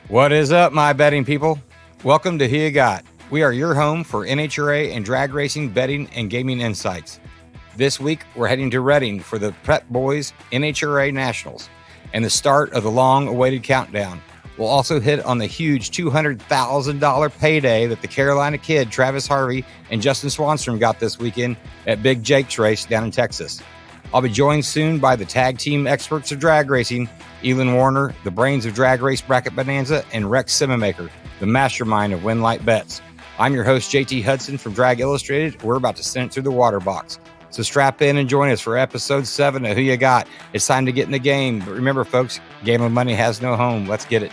What is up, my betting people? Welcome to Who You Got. We are your home for NHRA and drag racing betting and gaming insights. This week, we're heading to Reading for the Pep Boys NHRA Nationals and the start of the long-awaited countdown. We'll also hit on the huge $200,000 payday that the Carolina kid Travis Harvey and Justin Swanstrom got this weekend at Big Jake's race down in Texas. I'll be joined soon by the tag team experts of drag racing, Elin Warner, the brains of Drag Race Bracket Bonanza, and Rex Simamaker, the mastermind of Winlight Bets. I'm your host, JT Hudson from Drag Illustrated. We're about to send it through the water box. So strap in and join us for episode 7 of Who You Got. It's time to get in the game. But remember, folks, gambling money has no home. Let's get it.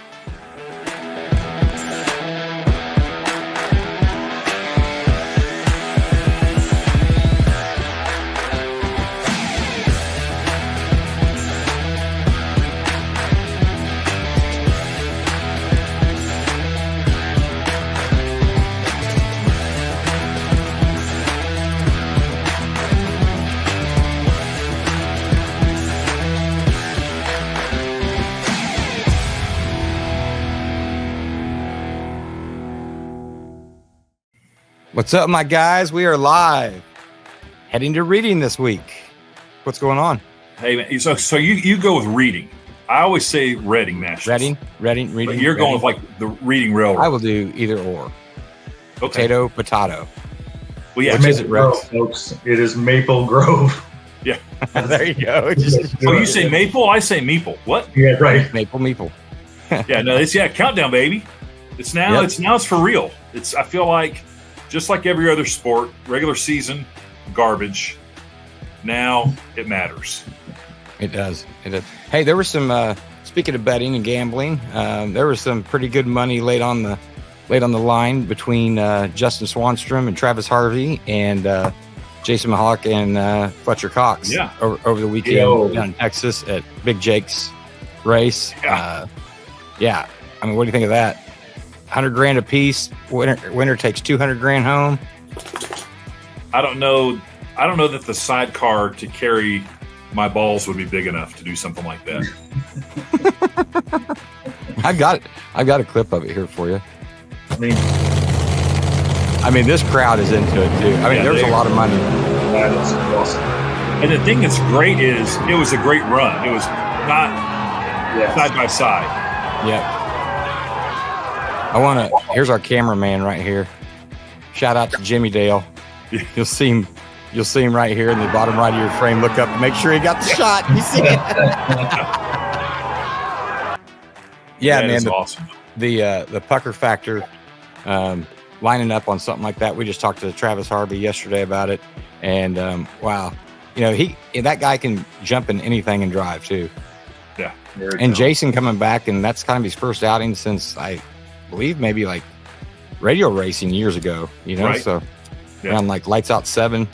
What's up, my guys? We are live, heading to Reading this week. What's going on? Hey, man, so you go with Reading. I always say Reading Nationals. Reading. But you're going with like the Reading Railroad. I will do either or. Okay. Potato. Well, yeah. Which is it, Rex? Folks, it is Maple Grove. Yeah. There you go. Oh, you say Maple? I say Meeple. What? Yeah, right. Maple. Yeah, no, it's countdown, baby. It's now. Yep. It's for real. I feel like just like every other sport, regular season garbage. Now it matters. It does. Hey, there was some. Speaking of betting and gambling, there was some pretty good money laid on the line between Justin Swanstrom and Travis Harvey and Jason Mahalik and Fletcher Cox. Yeah. Over the weekend down in Texas at Big Jake's race. Yeah. Yeah. I mean, what do you think of that? $100,000 a piece. Winner takes $200,000 home. I don't know that the sidecar to carry my balls would be big enough to do something like that. I've got a clip of it here for you. I mean, this crowd is into it too. I mean, there's a lot of money. That is awesome. And the thing that's great is it was a great run. It was not side by side. Yep. Here's our cameraman right here. Shout out to Jimmy Dale. Yeah. You'll see him right here in the bottom right of your frame. Look up and make sure he got the shot. You see it? Yeah, man. Awesome. The pucker factor, lining up on something like that. We just talked to Travis Harvey yesterday about it, and wow, that guy can jump in anything and drive too. Yeah. And Jason coming back, and that's kind of his first outing since I believe maybe like radio racing years ago, Right. So around like Lights Out 7,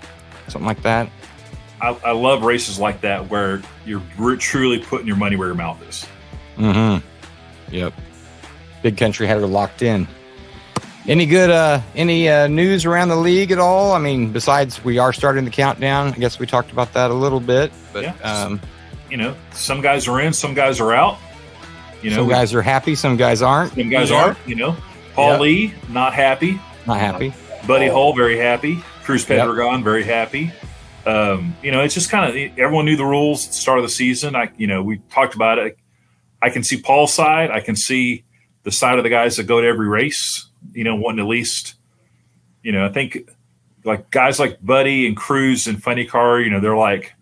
something like that. I love races like that where you're truly putting your money where your mouth is. Mm-hmm. Yep. Big Country had her locked in. Any good news around the league at all? I mean, besides we are starting the countdown. I guess we talked about that a little bit, but some guys are in, some guys are out. Some guys are happy, some guys aren't. Some guys aren't. Paul Lee not happy. Buddy Hull very happy. Cruz Pedregon very happy. It's just kind of everyone knew the rules at the start of the season. We talked about it. I can see Paul's side. I can see the side of the guys that go to every race. Wanting at least. I think like guys like Buddy and Cruz and Funny Car. They're like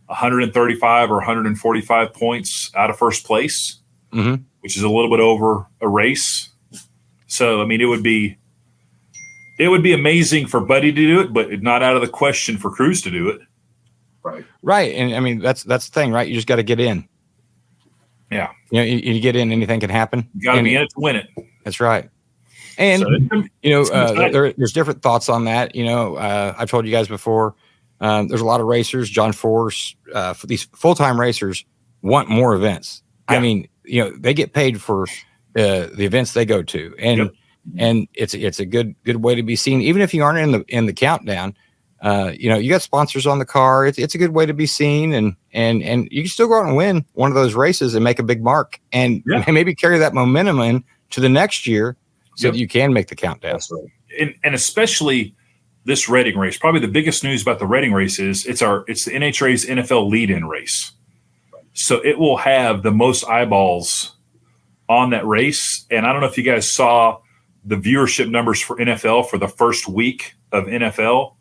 135 or 145 points out of first place. Mm-hmm. Which is a little bit over a race. So, I mean, it would be amazing for Buddy to do it, but not out of the question for Cruz to do it. Right. And I mean, that's the thing, right? You just got to get in. Yeah. You get in, anything can happen. You got to be in it to win it. That's right. And, there's different thoughts on that. I've told you guys before, there's a lot of racers, John Force, these full-time racers want more events. Yeah. I mean, they get paid for the events they go to, and it's a good way to be seen, even if you aren't in the countdown. You got sponsors on the car. It's a good way to be seen, and you can still go out and win one of those races and make a big mark, and maybe carry that momentum to the next year so Yep. that you can make the countdown. That's right. And especially this Reading race. Probably the biggest news about the Reading race is it's the NHRA's NFL lead-in race. So it will have the most eyeballs on that race. And I don't know if you guys saw the viewership numbers for NFL for the first week of NFL,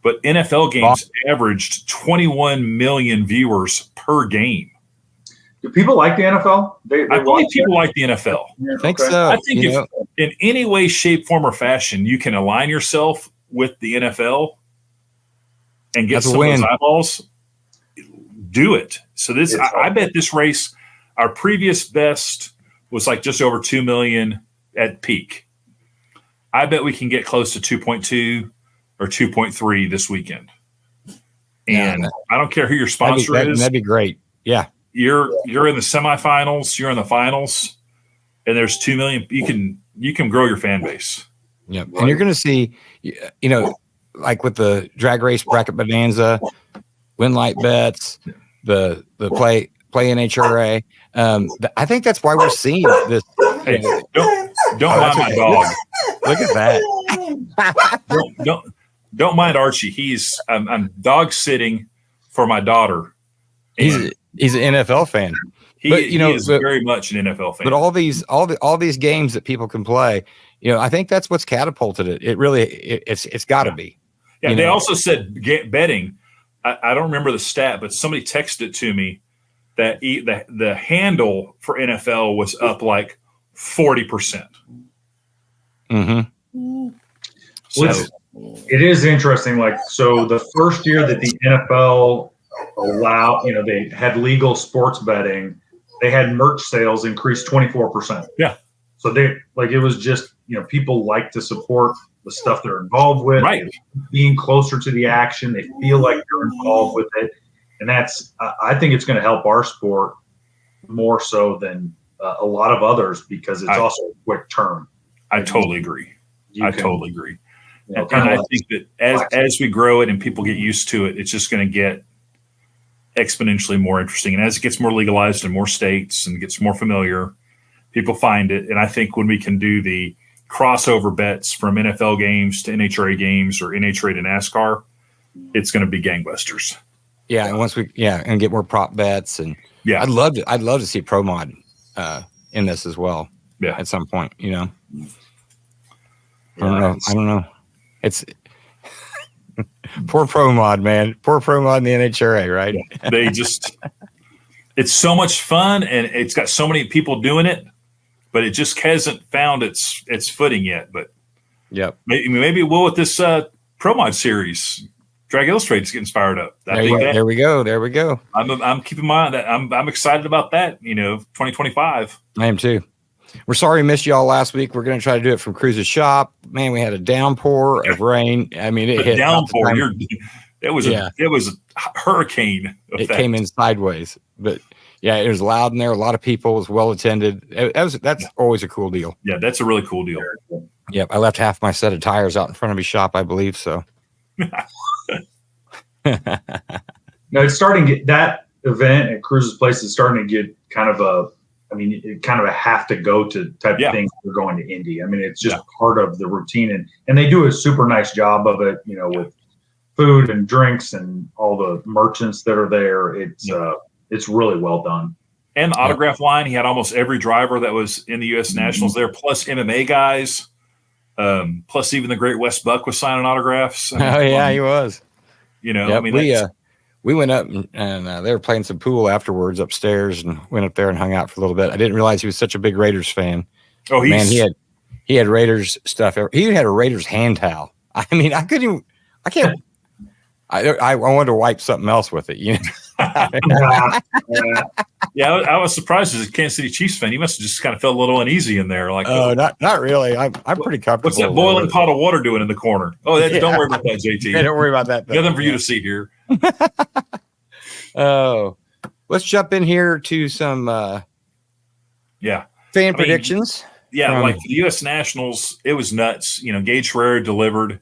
but NFL games averaged 21 million viewers per game. Do people like the NFL? I believe people like the NFL. Yeah, I think okay. so. I think if in any way, shape, form, or fashion you can align yourself with the NFL and get That's a some of win. those eyeballs, do it. So this, I bet this race, our previous best was like just over 2 million at peak. I bet we can get close to 2.2 or 2.3 this weekend. And I don't care who your sponsor is. That'd be great. Yeah. You're in the semifinals, you're in the finals, and there's 2 million. You can grow your fan base. Yeah. And you're going to see, like with the drag race bracket bonanza, win light bets, the play NHRA. I think that's why we're seeing this. Hey, don't mind my dog. Look at that. Don't mind Archie. I'm dog sitting for my daughter. He's an NFL fan. He is very much an NFL fan. But all these games that people can play, I think that's what's catapulted it. It really it's got to be. Yeah. They also said betting. I don't remember the stat, but somebody texted it to me that the handle for NFL was up like 40%. Mm-hmm. So, it is interesting. Like, so the first year that the NFL allowed, they had legal sports betting, they had merch sales increase 24%. Yeah. So it was just, people like to support the stuff they're involved with, right? Being closer to the action, they feel like they're involved with it, and that's I think it's going to help our sport more so than a lot of others because it's also a quick turn. I totally agree. Totally agree. And I think that as we grow it and people get used to it, it's just going to get exponentially more interesting. And as it gets more legalized in more states and gets more familiar, people find it. And I think when we can do the crossover bets from NFL games to NHRA games or NHRA to NASCAR, it's going to be gangbusters. Yeah, and once and get more prop bets and I'd love to see Pro Mod in this as well. Yeah, at some point, I don't know. It's poor Pro Mod, man. Poor Pro Mod in the NHRA, right? It's so much fun and it's got so many people doing it, but it just hasn't found its footing yet. But maybe it will with this Pro Mod series. Drag Illustrated is getting fired up. There we go. I'm keeping my eye on that. I'm excited about that. 2025. I am too. We're sorry we missed y'all last week. We're going to try to do it from Cruz's shop. Man, we had a downpour of rain. I mean, it hit downpour. It was a hurricane. It came in sideways, but it was loud in there. A lot of people. It was well attended. That's always a cool deal. Yeah, that's a really cool deal. Yep, I left half my set of tires out in front of his shop, I believe. So. No, it's starting to get that event at Cruz's place is starting to get kind of a have to go to type of thing. We're going to Indy. I mean, it's just part of the routine, and they do a super nice job of it. With food and drinks and all the merchants that are there. It's really well done. And the autograph line, he had almost every driver that was in the U.S. Nationals there, plus MMA guys, plus even the Great West Buck was signing autographs. He was. We went up and they were playing some pool afterwards upstairs and went up there and hung out for a little bit. I didn't realize he was such a big Raiders fan. Oh, he had Raiders stuff. He even had a Raiders hand towel. I mean, I wanted to wipe something else with it, I was surprised as a Kansas City Chiefs fan. You must have just kind of felt a little uneasy in there. Like, not really. I'm pretty comfortable. What's that boiling pot of water doing in the corner? Oh, don't worry about that, JT. Don't worry about that. Nothing for you to see here. Let's jump in here to some fan predictions. Like the U.S. Nationals, it was nuts. Gage Ferrer delivered.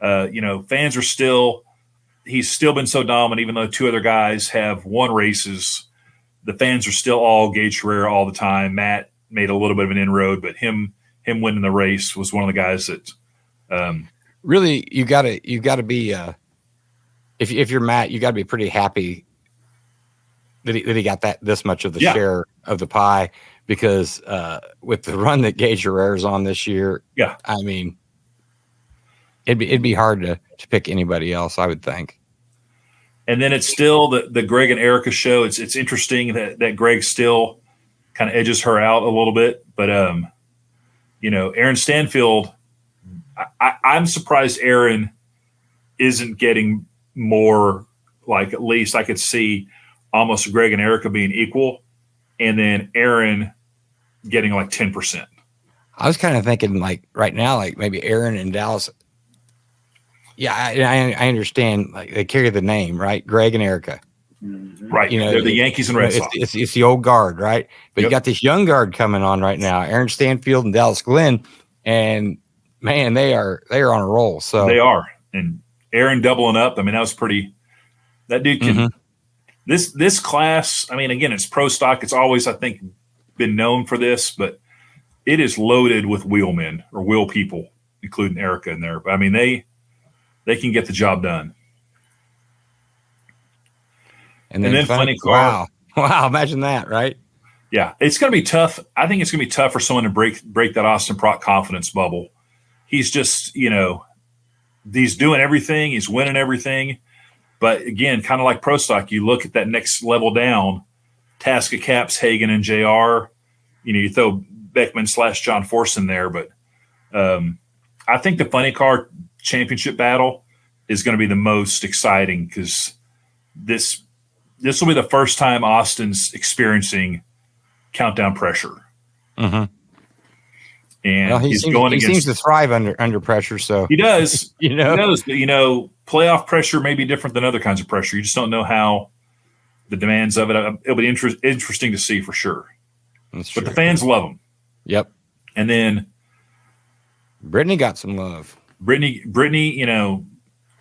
Fans are he's still been so dominant, even though two other guys have won races. The fans are still all Gage Ferrer all the time. Matt made a little bit of an inroad, but him winning the race was one of the guys that really you got to be if you're Matt, you got to be pretty happy that he got this much of the share of the pie, because with the run that Gage Herrera's on this year, I mean, it'd be hard to pick anybody else, I would think. And then it's still the Greg and Erica show. It's interesting that Greg still kind of edges her out a little bit, but Aaron Stanfield, I'm surprised Aaron isn't getting more. Like, at least I could see almost Greg and Erica being equal, and then Aaron getting like 10%. I was kind of thinking, like, right now, like maybe Aaron and Dallas. Yeah, I understand. Like, they carry the name, right? Greg and Erica, right? They're the Yankees and Red Sox. It's the old guard, right? But you got this young guard coming on right now, Aaron Stanfield and Dallas Glenn, and man, they are on a roll. So they are, and Aaron doubling up. I mean, that was pretty. That dude can. This class. I mean, again, it's pro stock. It's always, I think, been known for this, but it is loaded with wheelmen or wheel people, including Erica in there. But I mean, they can get the job done. And then funny car. Wow. Imagine that, right? Yeah. It's going to be tough. I think it's going to be tough for someone to break that Austin Prock confidence bubble. He's just, he's doing everything. He's winning everything. But again, kind of like pro stock, you look at that next level down, Tasca, Caps, Hagen, and JR. You throw Beckman / John Force in there. But I think the funny car championship battle is going to be the most exciting, because this will be the first time Austin's experiencing countdown pressure. And he seems to thrive under pressure. So he does. He does. But playoff pressure may be different than other kinds of pressure. You just don't know how the demands of it. It'll be interesting to see for sure. That's true. But the fans love him. Yep. And then Brittany got some love. Brittany,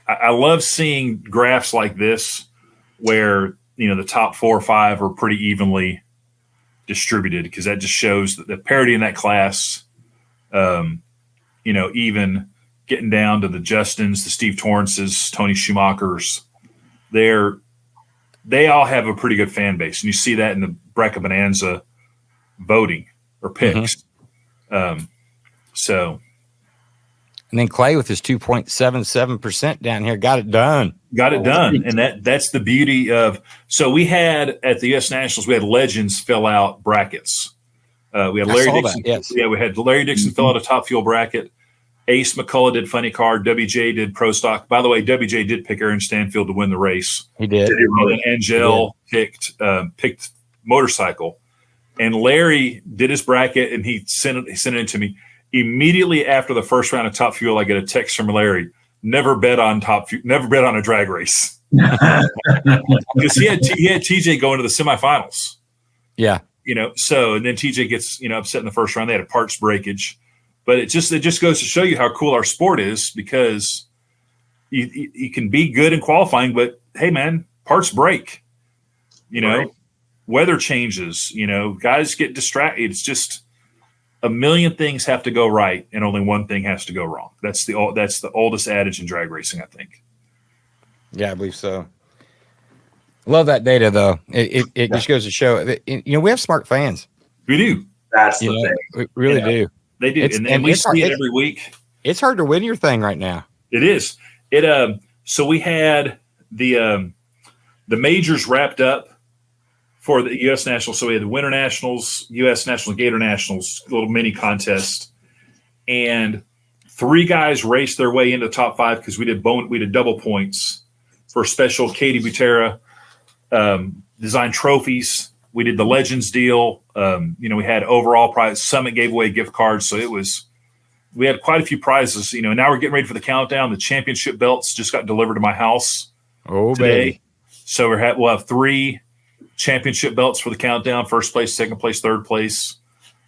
I love seeing graphs like this where, the top 4 or 5 are pretty evenly distributed, because that just shows that the parity in that class, even getting down to the Justins, the Steve Torrances, Tony Schumachers, they all have a pretty good fan base. And you see that in the Bracket Bonanza voting or picks. And then Clay with his 2.77% down here got it done. And that's the beauty of – so we had at the U.S. Nationals, we had legends fill out brackets. We had Larry Dixon. Yeah, we had Larry Dixon fill out a top fuel bracket. Ace McCullough did funny car. WJ did pro stock. By the way, WJ did pick Aaron Stanfield to win the race. He did. And Angel picked motorcycle. And Larry did his bracket, and he sent it in to me. Immediately after the first round of Top Fuel, I get a text from Larry: never bet on a drag race, because he had TJ going to the semifinals. Yeah, So and then TJ gets upset in the first round. They had a parts breakage, but it just goes to show you how cool our sport is, because you can be good in qualifying, but hey, man, parts break. Right. Weather changes. Guys get distracted. It's just a million things have to go right, and only one thing has to go wrong. That's the oldest adage in drag racing, I think. Yeah, I believe so. Love that data, though. It just goes to show that, we have smart fans. We do. That's the thing. We really do. They do, and we see it every week. It's hard to win your thing right now. It is. So we had the majors wrapped up for the U.S. Nationals. So we had the Winter Nationals, U.S. Nationals, Gator Nationals, a little mini contest. And 3 guys raced their way into the top 5, because we did double points for special Katie Butera designed trophies. We did the Legends deal. We had overall prize. Summit gave away gift cards. So we had quite a few prizes. Now we're getting ready for the countdown. The championship belts just got delivered to my house today. Baby. So we'll have 3 championship belts for the countdown: first place, second place, third place,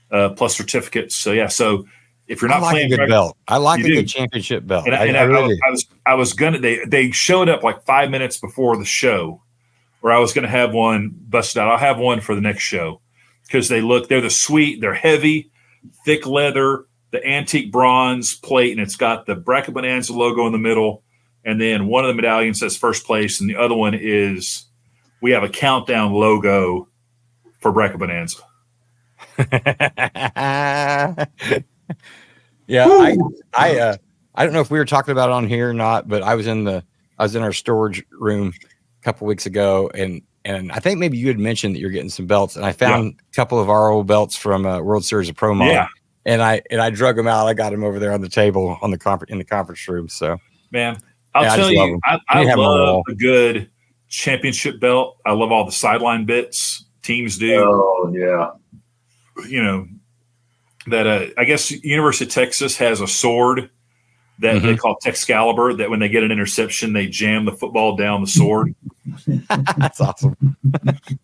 plus certificates. So yeah. So if you're not playing a good belt, I like a good championship belt. And I was gonna. They showed up like 5 minutes before the show, where I was gonna have one busted out. I'll have one for the next show, because they're the sweet, they're heavy, thick leather, the antique bronze plate, and it's got the Bracket Bonanza logo in the middle. And then one of the medallions says first place, and the other one is we have a countdown logo for Bracket Bonanza. Yeah, I don't know if we were talking about it on here or not, but I was in our storage room a couple weeks ago, and I think maybe you had mentioned that you're getting some belts, and I found a couple of our old belts from World Series of Pro Mod. Yeah. And I drug them out. I got them over there on the table in the conference room. So, man, I'll tell you, I love a good championship belt. I love all the sideline bits teams do. Oh yeah, that I guess University of Texas has a sword that they call Texcalibur. That when they get an interception, they jam the football down the sword. That's awesome.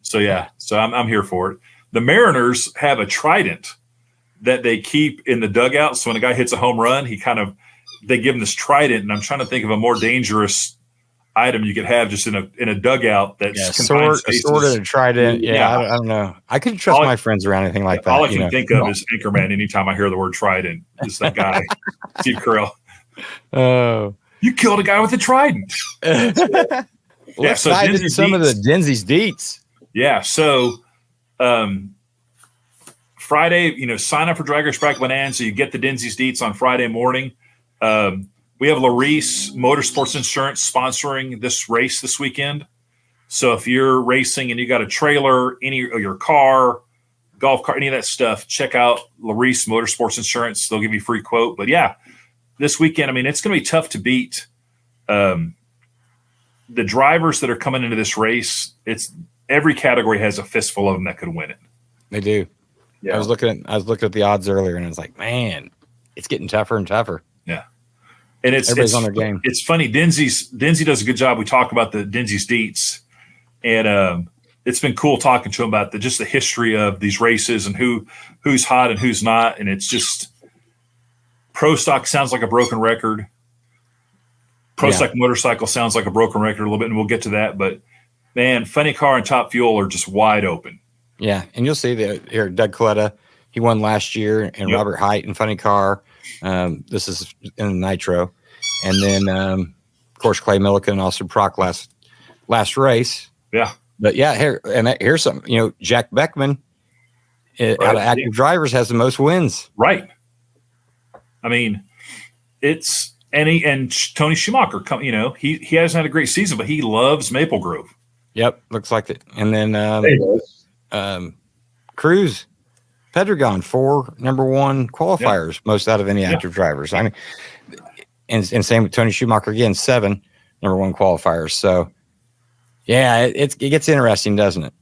So I'm here for it. The Mariners have a trident that they keep in the dugout. So when a guy hits a home run, they give him this trident. And I'm trying to think of a more dangerous item you could have just in a dugout that's a sword and a trident. Yeah. I don't know. I couldn't trust my friends around anything like that. All I can think of is Anchorman. Anytime I hear the word trident, it's that guy, Steve Carell. Oh, you killed a guy with a trident. Let's dive into some of the Denzi's deets. Yeah. So, Friday, sign up for Drag Race Bracket Bonanza. You get the Denzi's deets on Friday morning. We have Larice Motorsports Insurance sponsoring this race this weekend. So if you're racing and you got a trailer, your car, golf cart, any of that stuff, check out Larice Motorsports Insurance. They'll give you a free quote. But yeah, this weekend, it's going to be tough to beat the drivers that are coming into this race. It's every category has a fistful of them that could win it. They do. Yeah. I was looking at the odds earlier, and I was like, man, it's getting tougher and tougher. Yeah. And everybody's on their game. It's funny. Denzi does a good job. We talk about the Denzi's deets, and it's been cool talking to him about the history of these races and who's hot and who's not. And it's just Pro Stock sounds like a broken record. Pro Stock Motorcycle sounds like a broken record a little bit, and we'll get to that. But man, Funny Car and Top Fuel are just wide open. Yeah, and you'll see that here, Doug Coletta, he won last year, and Robert Height in Funny Car. This is in Nitro. And then, of course, Clay Milliken and Austin Prock last race. Yeah. But, here's something. Jack Beckman out of active drivers has the most wins. Right. It's – and Tony Schumacher, he hasn't had a great season, but he loves Maple Grove. Yep, looks like it. And then Cruz, Pedregon, 4 number 1 qualifiers, most out of any active drivers. And same with Tony Schumacher again, 7 number 1 qualifiers. So, it gets interesting, doesn't it?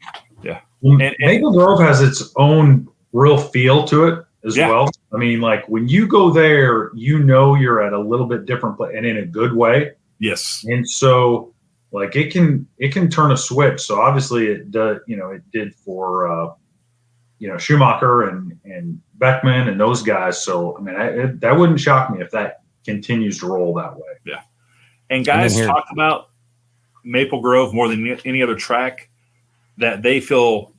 Yeah. And Maple Grove has its own real feel to it as well. When you go there, you're at a little bit different place, and in a good way. Yes. And so, it can turn a switch. So obviously it does. It did for Schumacher and Beckman and those guys. So that wouldn't shock me if that continues to roll that way. Yeah. And guys talk about Maple Grove more than any other track, that they feel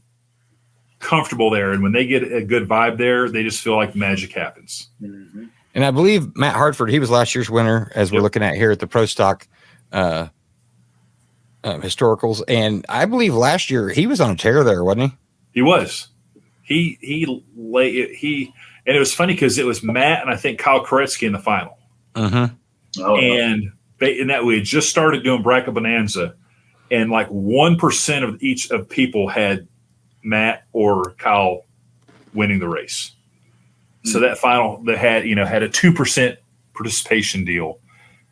comfortable there. And when they get a good vibe there, they just feel like magic happens. Mm-hmm. And I believe Matt Hartford, he was last year's winner, as we're looking at here at the Pro Stock historicals. And I believe last year he was on a tear there, wasn't he? He was. And it was funny because it was Matt and I think Kyle Koretsky in the final. Mm-hmm. Oh, and that we had just started doing Bracket Bonanza, and 1% of each of people had Matt or Kyle winning the race. So that final that had a 2% participation deal,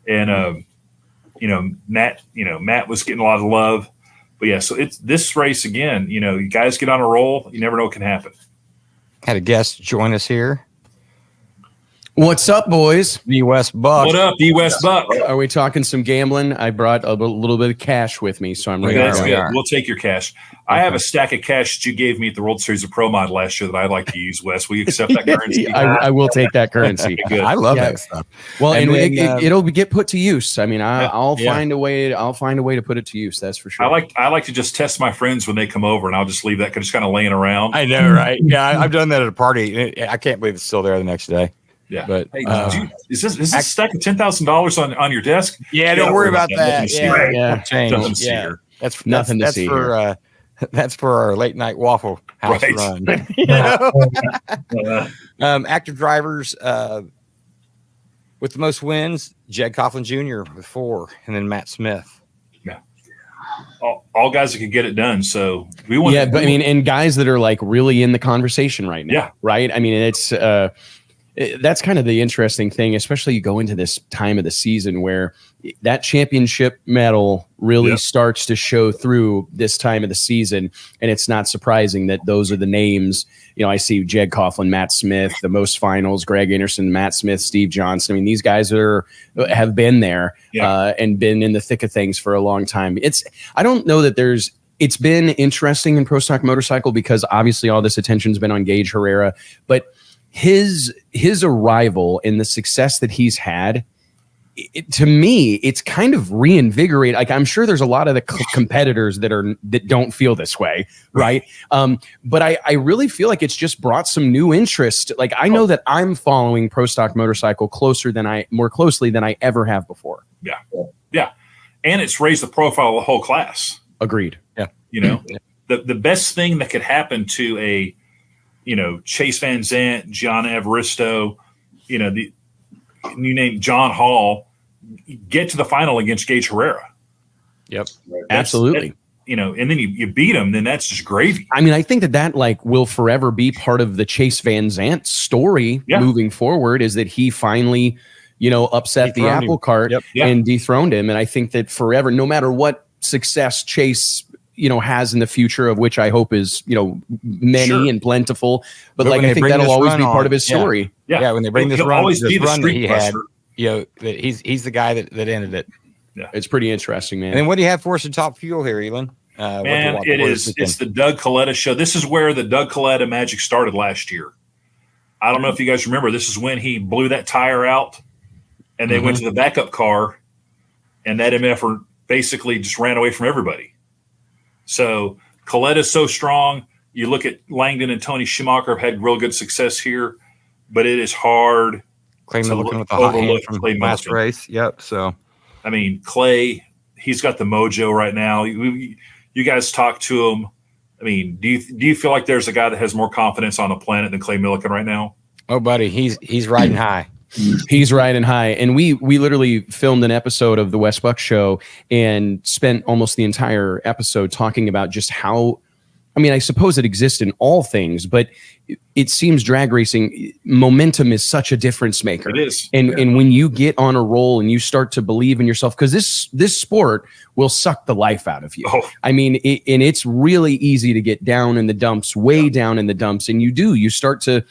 and Matt was getting a lot of love, but so it's this race again. You guys get on a roll, you never know what can happen. Had a guest join us here. What's up, boys? The West Buck. What up, the West Buck? Are we talking some gambling? I brought a little bit of cash with me, so I'm ready. That's good. We'll take your cash. I have a stack of cash that you gave me at the World Series of Pro Mod last year that I'd like to use, Wes. Will you accept that currency? I will take that currency. Good. I love that stuff. Well, and it'll get put to use. I mean, I'll find a way. I'll find a way to put it to use. That's for sure. I like to just test my friends when they come over, and I'll just leave that just kind of laying around. I know, right? Yeah, I've done that at a party. I can't believe it's still there the next day. Yeah, but hey, is this a stack of $10,000 on your desk? Yeah, don't worry about that. Nothing to see here. That's nothing to see here. That's for our late night Waffle House run. Active drivers with the most wins: Jed Coughlin Jr. with 4, and then Matt Smith. Yeah, all guys that could get it done. So we want. Yeah, but I mean, and guys that are like really in the conversation right now. Yeah, right. I mean, it's. That's kind of the interesting thing, especially you go into this time of the season where that championship medal really starts to show through this time of the season. And it's not surprising that those are the names. You know, I see Jed Coughlin, Matt Smith, the most finals, Greg Anderson, Matt Smith, Steve Johnson. I mean, these guys have been there and been in the thick of things for a long time. I don't know that it's been interesting in Pro Stock Motorcycle because obviously all this attention's been on Gage Herrera, but his arrival and the success that he's had, to me, it's kind of reinvigorated. Like, I'm sure there's a lot of the competitors that don't feel this way, right? But I really feel like it's just brought some new interest. Like, I know that I'm following Pro Stock Motorcycle more closely than I ever have before. Yeah, and it's raised the profile of the whole class. Agreed. Yeah, you know, the best thing that could happen to a Chase Van Zandt, Gianna Evaristo, you name John Hall, get to the final against Gage Herrera. Yep, absolutely. And then you beat him, then that's just gravy. I mean, I think that like will forever be part of the Chase Van Zandt story moving forward, is that he finally, upset the apple cart and dethroned him. And I think that forever, no matter what success Chase has in the future, of which I hope is, many and plentiful. But like, I think that'll always be part of his story. Yeah. When they bring this run that he had, he's the guy that ended it. Yeah. It's pretty interesting, man. And then what do you have for us in Top Fuel here, Elon? It's the Doug Coletta show. This is where the Doug Coletta magic started last year. I don't know if you guys remember, this is when he blew that tire out and they went to the backup car and that MF basically just ran away from everybody. So Coletta's so strong. You look at Langdon and Tony Schumacher have had real good success here, but it is hard. Clay Milliken with the hot hand from last race. Yep. So, I mean, Clay, he's got the mojo right now. You guys talk to him. I mean, do you feel like there's a guy that has more confidence on the planet than Clay Milliken right now? Oh, buddy, he's riding high. He's riding high. And we literally filmed an episode of the West Buck Show and spent almost the entire episode talking about just how, I mean, I suppose it exists in all things, but it seems drag racing momentum is such a difference maker. It is. And when you get on a roll and you start to believe in yourself, because this sport will suck the life out of you. I mean, and it's really easy to get down in the dumps, way down in the dumps. And you start to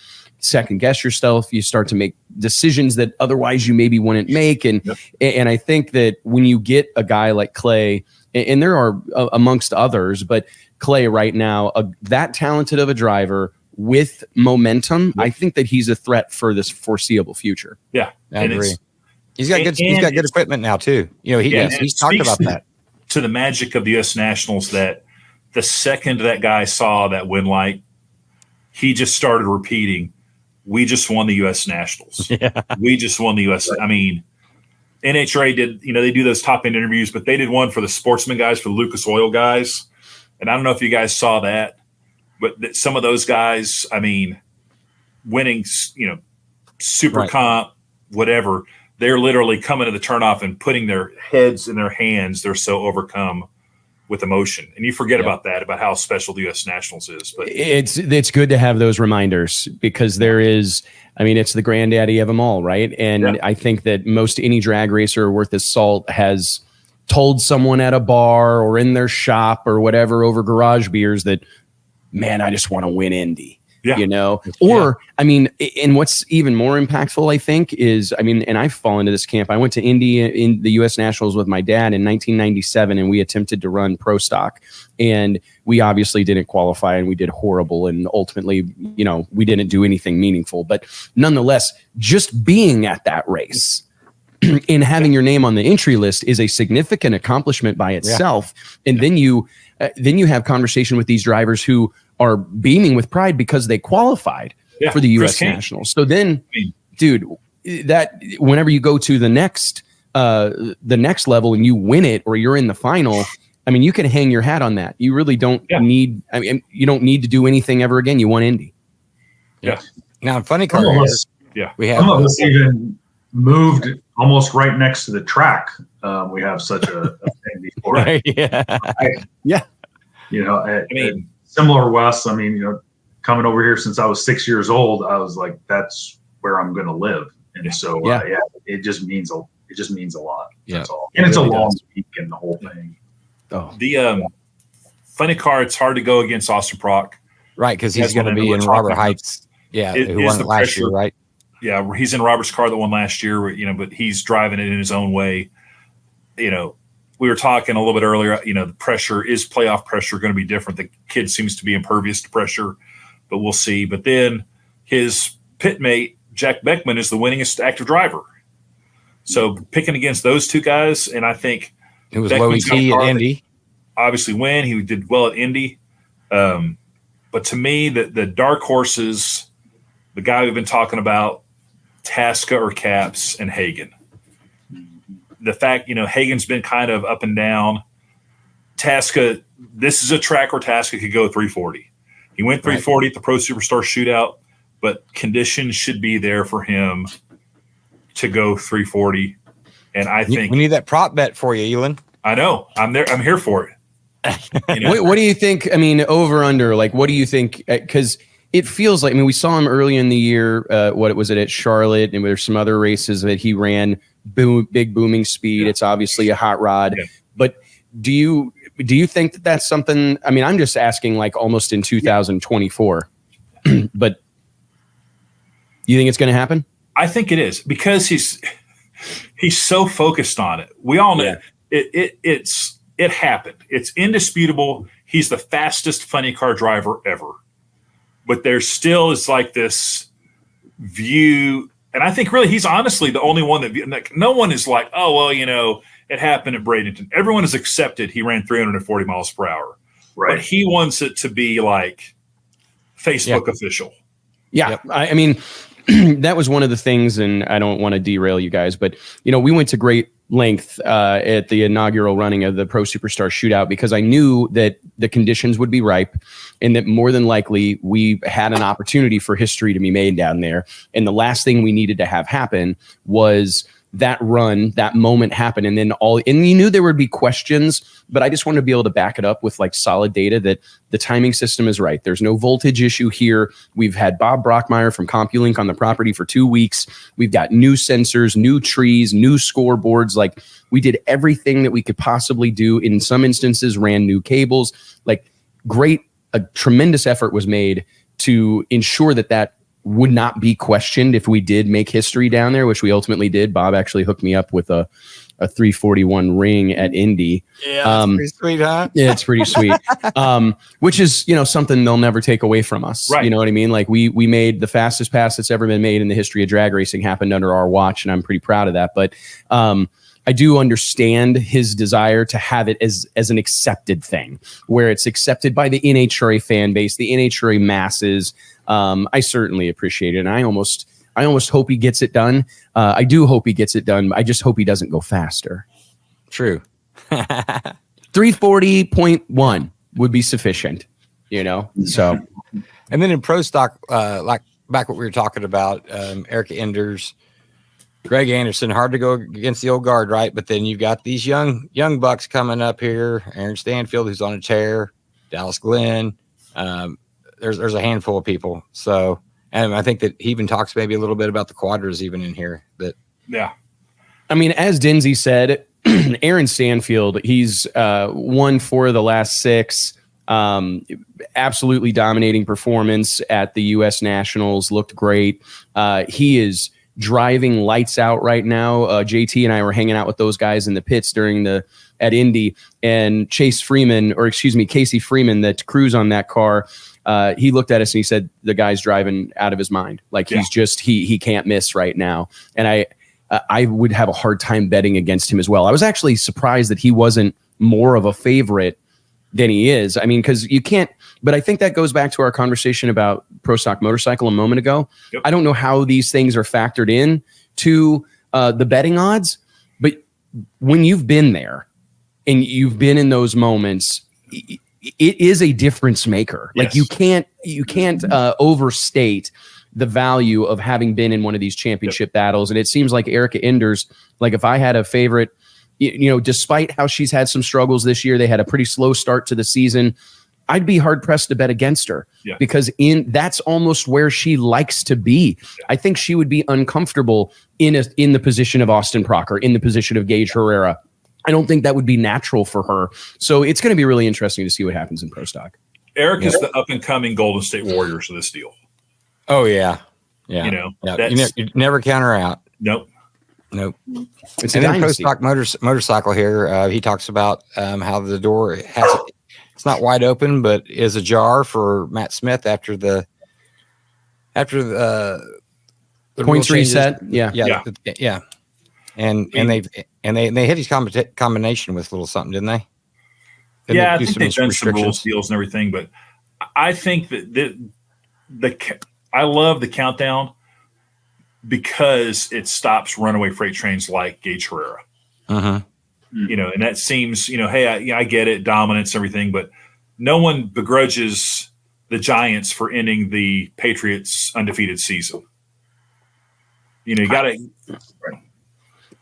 second guess yourself. You start to make decisions that otherwise you maybe wouldn't make. And I think that when you get a guy like Clay, and there are amongst others, but Clay right now, that talented of a driver with momentum, I think that he's a threat for this foreseeable future. Yeah, I agree. He's got good equipment now too. He's talked about that. To the magic of the U.S. Nationals, that the second that guy saw that win light, he just started repeating, "We just won the U.S. Nationals. We just won the U.S." I mean, NHRA did, they do those top end interviews, but they did one for the Sportsman guys, for the Lucas Oil guys. And I don't know if you guys saw that, but some of those guys, I mean, winning, super comp, whatever, they're literally coming to the turnoff and putting their heads in their hands. They're so overcome with emotion. And you forget about that, about how special the U.S. Nationals is. But it's good to have those reminders, because there is, I mean, it's the granddaddy of them all, right? And I think that most any drag racer worth his salt has told someone at a bar or in their shop or whatever over garage beers that, man, I just want to win Indy. you know, or I mean, and what's even more impactful, I think, is, I mean, and I've fallen into this camp. I went to Indy in the U.S. Nationals with my dad in 1997, and we attempted to run pro stock, and we obviously didn't qualify, and we did horrible, and ultimately, you know, we didn't do anything meaningful. But nonetheless, just being at that race and having your name on the entry list is a significant accomplishment by itself. And then you have conversation with these drivers who are beaming with pride because they qualified for the U.S. Nationals. So then, dude, that whenever you go to the next level and you win it, or you're in the final, I mean, you can hang your hat on that. You really don't need. I mean, you don't need to do anything ever again. You won Indy. Yeah. Now, funny car. We have some of us even moved almost right next to the track. We have such a thing before. You know, I mean, similar Wes. I mean, you know, coming over here since I was 6 years old, I was like, that's where I'm going to live. And so, it just means a lot. That's all. And it's a long week and the whole thing. Oh, the funny car. It's hard to go against Austin Prock, right? Because he's going to be in Robert Heights. Yeah, who won it last year, right? Yeah, he's in Robert's car that won last year. You know, but he's driving it in his own way. You know, we were talking a little bit earlier. You know, the pressure is playoff pressure going to be different. The kid seems to be impervious to pressure, but we'll see. But then his pitmate Jack Beckman is the winningest active driver. So picking against those two guys, and I think it was low ET at Indy. Obviously, win. He did well at Indy. But to me, the dark horses, the guy we've been talking about, Tasca or Caps, and Hagan. The fact, you know, Hagan's been kind of up and down. Tasca, this is a track where Tasca could go 340. He went 340 at the Pro Superstar Shootout, but conditions should be there for him to go 340. And I think we need that prop bet for you, Elon. I know. I'm there. I'm here for it. You know? What do you think? I mean, over under, like, what do you think? Because it feels like, I mean, we saw him early in the year. What was it at Charlotte? And there's some other races that he ran big booming speed. It's obviously a hot rod. But do you think that that's something? I mean, I'm just asking, like, almost in 2024. But you think it's going to happen? I think it is, because he's so focused on it. We all know it happened. It's indisputable. He's the fastest funny car driver ever. But there still is like this view, and I think really he's honestly the only one that, like, no one is like, oh, well, you know, it happened at Bradenton. Everyone has accepted he ran 340 miles per hour. Right. But he wants it to be like Facebook official. Yeah. I mean, that was one of the things, and I don't want to derail you guys, but, you know, we went to great length at the inaugural running of the Pro Superstar Shootout because I knew that the conditions would be ripe and that more than likely we had an opportunity for history to be made down there. And the last thing we needed to have happen was that run, that moment happen. And then and you knew there would be questions, but I just wanted to be able to back it up with like solid data that the timing system is right. There's no voltage issue here. We've had Bob Brockmeyer from CompuLink on the property for 2 weeks. We've got new sensors, new trees, new scoreboards. Like, we did everything that we could possibly do. In some instances, ran new cables. Like, a tremendous effort was made to ensure that would not be questioned if we did make history down there, which we ultimately did. Bob actually hooked me up with a 341 ring at Indy. Yeah, that's pretty sweet, huh? Yeah, it's pretty sweet. Which is, you know, something they'll never take away from us. Right. You know what I mean? Like, we made the fastest pass that's ever been made in the history of drag racing happened under our watch, and I'm pretty proud of that. But I do understand his desire to have it as an accepted thing, where it's accepted by the NHRA fan base, the NHRA masses. I certainly appreciate it, and I almost hope he gets it done. I do hope he gets it done. I just hope he doesn't go faster. True. 340.1 would be sufficient, you know. So, and then in pro stock, like back what we were talking about, Erica Enders, Greg Anderson, hard to go against the old guard, right? But then you've got these young bucks coming up here. Aaron Stanfield, who's on a tear, Dallas Glenn. There's a handful of people. So, and I think that he even talks maybe a little bit about the quadras even in here. I mean, as Dinsey said, Aaron Stanfield, he's won 4 of the last 6. Absolutely dominating performance at the U.S. Nationals. Looked great. He is driving lights out right now. JT and I were hanging out with those guys in the pits at Indy, and Casey Freeman, that crews on that car. He looked at us and he said, the guy's driving out of his mind. Like he can't miss right now. And I would have a hard time betting against him as well. I was actually surprised that he wasn't more of a favorite than he is. I mean, because you can't, but I think that goes back to our conversation about Pro Stock Motorcycle a moment ago. Yep. I don't know how these things are factored in to the betting odds, but when you've been there and you've been in those moments, it is a difference maker. Yes. Like you can't overstate the value of having been in one of these championship battles. And it seems like Erica Enders, like if I had a favorite, despite how she's had some struggles this year, they had a pretty slow start to the season. I'd be hard pressed to bet against her because that's almost where she likes to be. Yeah. I think she would be uncomfortable in the position of Austin Procker, in the position of Gage Herrera. I don't think that would be natural for her. So it's going to be really interesting to see what happens in Pro Stock. Eric is the up and coming Golden State Warriors of this deal. Oh yeah. You never count her out. Nope. It's and then Pro Stock motorcycle here. He talks about how the door it's not wide open, but is ajar for Matt Smith after the points reset. Yeah. And they hit his combination with a little something, didn't they? I think they've done some rules deals and everything, but I think that I love the countdown because it stops runaway freight trains like Gage Herrera. Uh-huh. And that seems, hey, I get it, dominance, everything, but no one begrudges the Giants for ending the Patriots' undefeated season. You got to.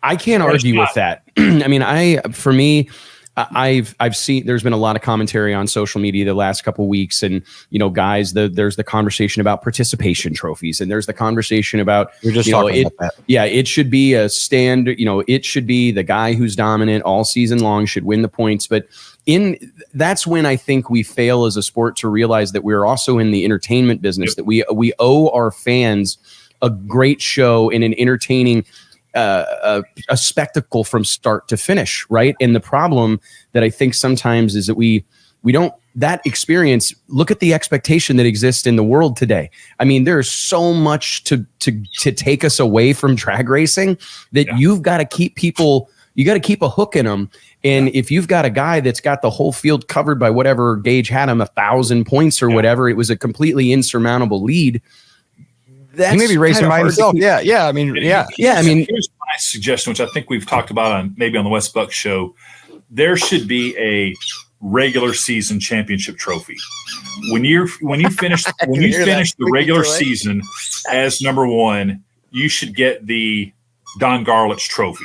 I can't argue with that. I mean, I've seen there's been a lot of commentary on social media the last couple of weeks, and guys, there's the conversation about participation trophies, and there's the conversation about you're just talking about that. Yeah, it should be a stand. It should be the guy who's dominant all season long should win the points. But that's when I think we fail as a sport to realize that we're also in the entertainment business. That we owe our fans a great show and an entertaining. A spectacle from start to finish, right? And the problem that I think sometimes is that we don't that experience. Look at the expectation that exists in the world today. I mean, there's so much to take us away from drag racing that you've got to keep people. You got to keep a hook in them. And if you've got a guy that's got the whole field covered by whatever Gage had him 1,000 points or whatever, it was a completely insurmountable lead. He may be racing by himself. I mean, here's my suggestion, which I think we've talked about on the Wes Buck show. There should be a regular season championship trophy. When you finish the regular season as number one, you should get the Don Garlits trophy.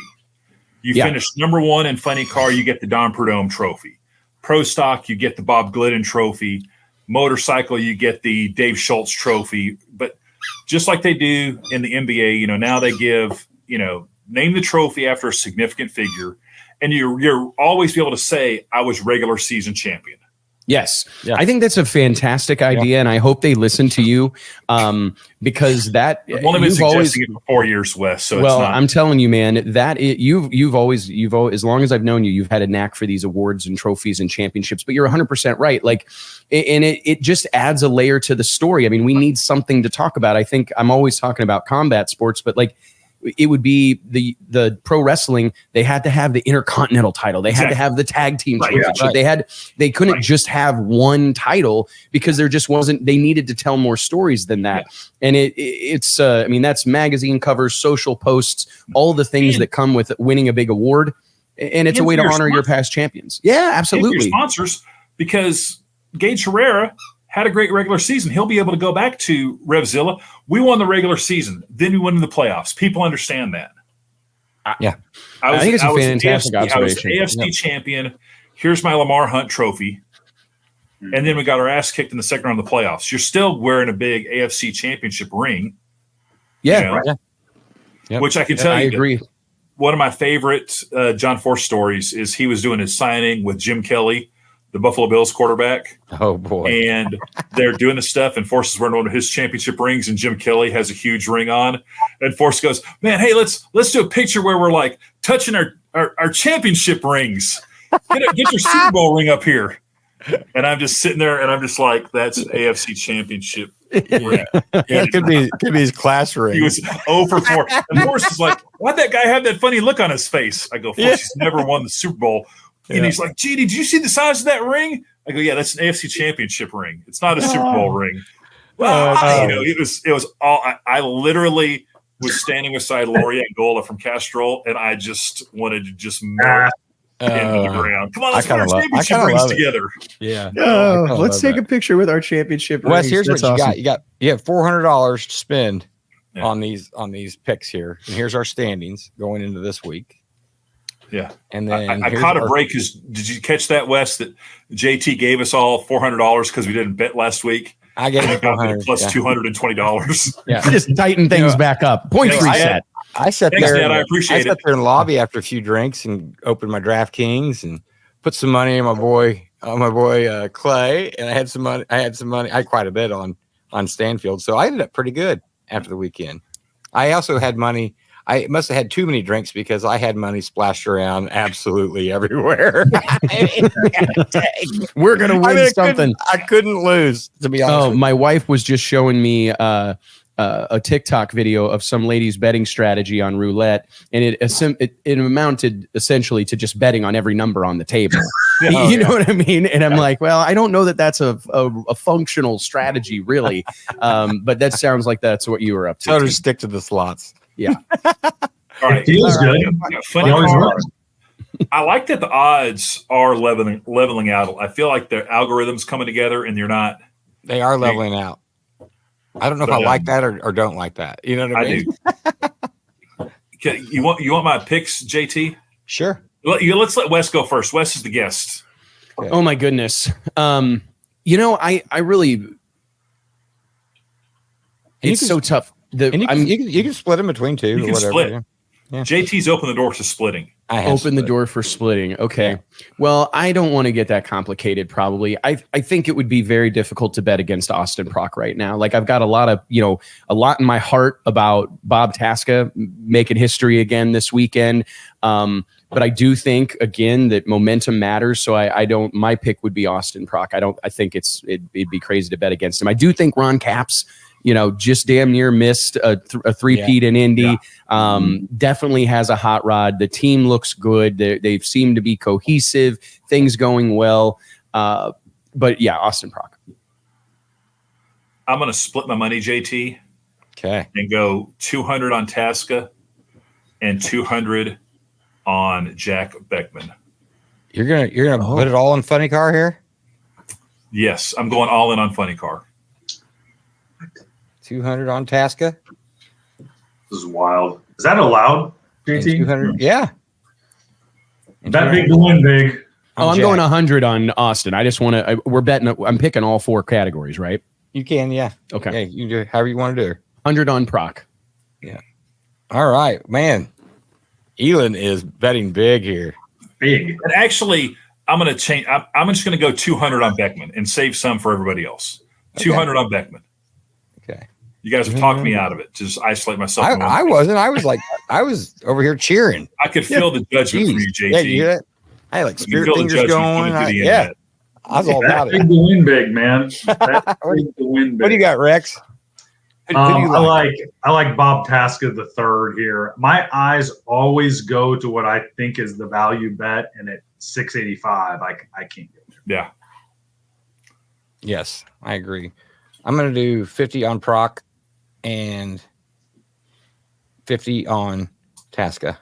You finish number one in Funny Car, you get the Don Prudhomme trophy. Pro Stock, you get the Bob Glidden trophy. Motorcycle, you get the Dave Schultz trophy. But just like they do in the NBA, now they give, name the trophy after a significant figure, and you're always be able to say, I was regular season champion. Yes. Yeah. I think that's a fantastic idea, and I hope they listen to you because that I've only been suggesting it for 4 years, Wes. So well, I'm telling you, man, that you've always as long as I've known you, you've had a knack for these awards and trophies and championships. But you're 100% right. Like, and it just adds a layer to the story. I mean, we need something to talk about. I think I'm always talking about combat sports, but like. It would be the pro wrestling. They had to have the Intercontinental title. They had to have the tag team championship. They couldn't just have one title because there just wasn't. They needed to tell more stories than that. Yeah. And it's I mean, that's magazine covers, social posts, all the things that come with winning a big award. And it's a way to honor your past champions. Yeah, absolutely. And your sponsors, because Gage Herrera had a great regular season. He'll be able to go back to Revzilla. We won the regular season. Then we went in the playoffs. People understand that. I think it's a fantastic observation. I was AFC champion. Here's my Lamar Hunt trophy. And then we got our ass kicked in the second round of the playoffs. You're still wearing a big AFC championship ring. Yeah. Which I can tell you. I agree. One of my favorite John Force stories is he was doing his signing with Jim Kelly the Buffalo Bills quarterback. Oh boy! And they're doing the stuff, and Forrest is wearing one of his championship rings, and Jim Kelly has a huge ring on. And Forrest goes, "Man, hey, let's do a picture where we're like touching our championship rings. Get your Super Bowl ring up here." And I'm just sitting there, and I'm just like, "That's AFC Championship." Yeah, it could be his class ring. He was 0 for 4. And Forrest is like, "Why'd that guy have that funny look on his face?" I go, "Forrest, he's never won the Super Bowl." And he's like, "Gee, did you see the size of that ring?" I go, "Yeah, that's an AFC Championship ring. It's not a Super Bowl ring." Well, it was all. I literally was standing beside Laureate Gola from Castrol, and I just wanted to just melt into the ground. Come on, let's put our championship rings together. Yeah. Let's take a picture with our championship Wes, rings. here's That's what awesome. you got. You have $400 to spend on these picks here, and here's our standings going into this week. Yeah, and then I caught a break because did you catch that, Wes? That JT gave us all $400 because we didn't bet last week. I gave him plus $220. Yeah, just tighten things back up. Points reset. I sat Thanks, there. Dad, I appreciate it. I sat there in the lobby after a few drinks and opened my DraftKings and put some money on my boy Clay, and I had some money. I had quite a bit on Stanfield, so I ended up pretty good after the weekend. I also had money. I must have had too many drinks because I had money splashed around absolutely everywhere. We're gonna win something. I couldn't lose, to be honest. Oh, my wife was just showing me a TikTok video of some lady's betting strategy on roulette, and it amounted essentially to just betting on every number on the table. You know what I mean? And I'm like, well, I don't know that that's a functional strategy, really, but that sounds like that's what you were up to. So to stick to the slots. Yeah. All right. Feels good. Funny part, I like that the odds are leveling out. I feel like the algorithms coming together, and they are leveling out. I don't know if I like that or don't like that. You know what I mean? Do. You want my picks, JT? Sure. Let's let Wes go first. Wes is the guest. Okay. Oh my goodness. I really. It's so tough. You can split them between two. You can split. Yeah. JT's opened the door to splitting. I opened the door for splitting. Okay. Yeah. Well, I don't want to get that complicated. Probably. I think it would be very difficult to bet against Austin Prock right now. Like I've got a lot in my heart about Bob Tasca making history again this weekend. But I do think again that momentum matters. So my pick would be Austin Prock. I think it'd be crazy to bet against him. I do think Ron Capps, just damn near missed a three-peat in Indy. Yeah. Definitely has a hot rod. The team looks good. They seem to be cohesive. Things going well. But yeah, Austin Prock. I'm going to split my money, JT. Okay. And go 200 on Tasca and 200 on Jack Beckman. You're gonna put it all on Funny Car here? Yes, I'm going all in on Funny Car. 200 on Tasca. This is wild. Is that allowed, JT? 200, yeah. That big to win big. I'm going 100 on Austin. I just want to. We're betting. I'm picking all four categories, right? You can, yeah. Okay. Yeah, you can do however you want to do. 100 on Proc. Yeah. All right, man. Elon is betting big here. Big. And actually, I'm going to change. I'm just going to go 200 on Beckman and save some for everybody else. Okay. 200 on Beckman. Okay. You guys have talked me out of it. Just isolate myself. I wasn't. I was over here cheering. I could feel the judgment from you, JT. Yeah, you hear that? I had like spirit fingers going. I was all about it. Big to win big, man. That's big to win big. What do you got, Rex? I like Bob Tasca the third here. My eyes always go to what I think is the value bet, and at 685, I can't get there. Yeah. Yes, I agree. I'm going to do 50 on Proc and 50 on Tasca.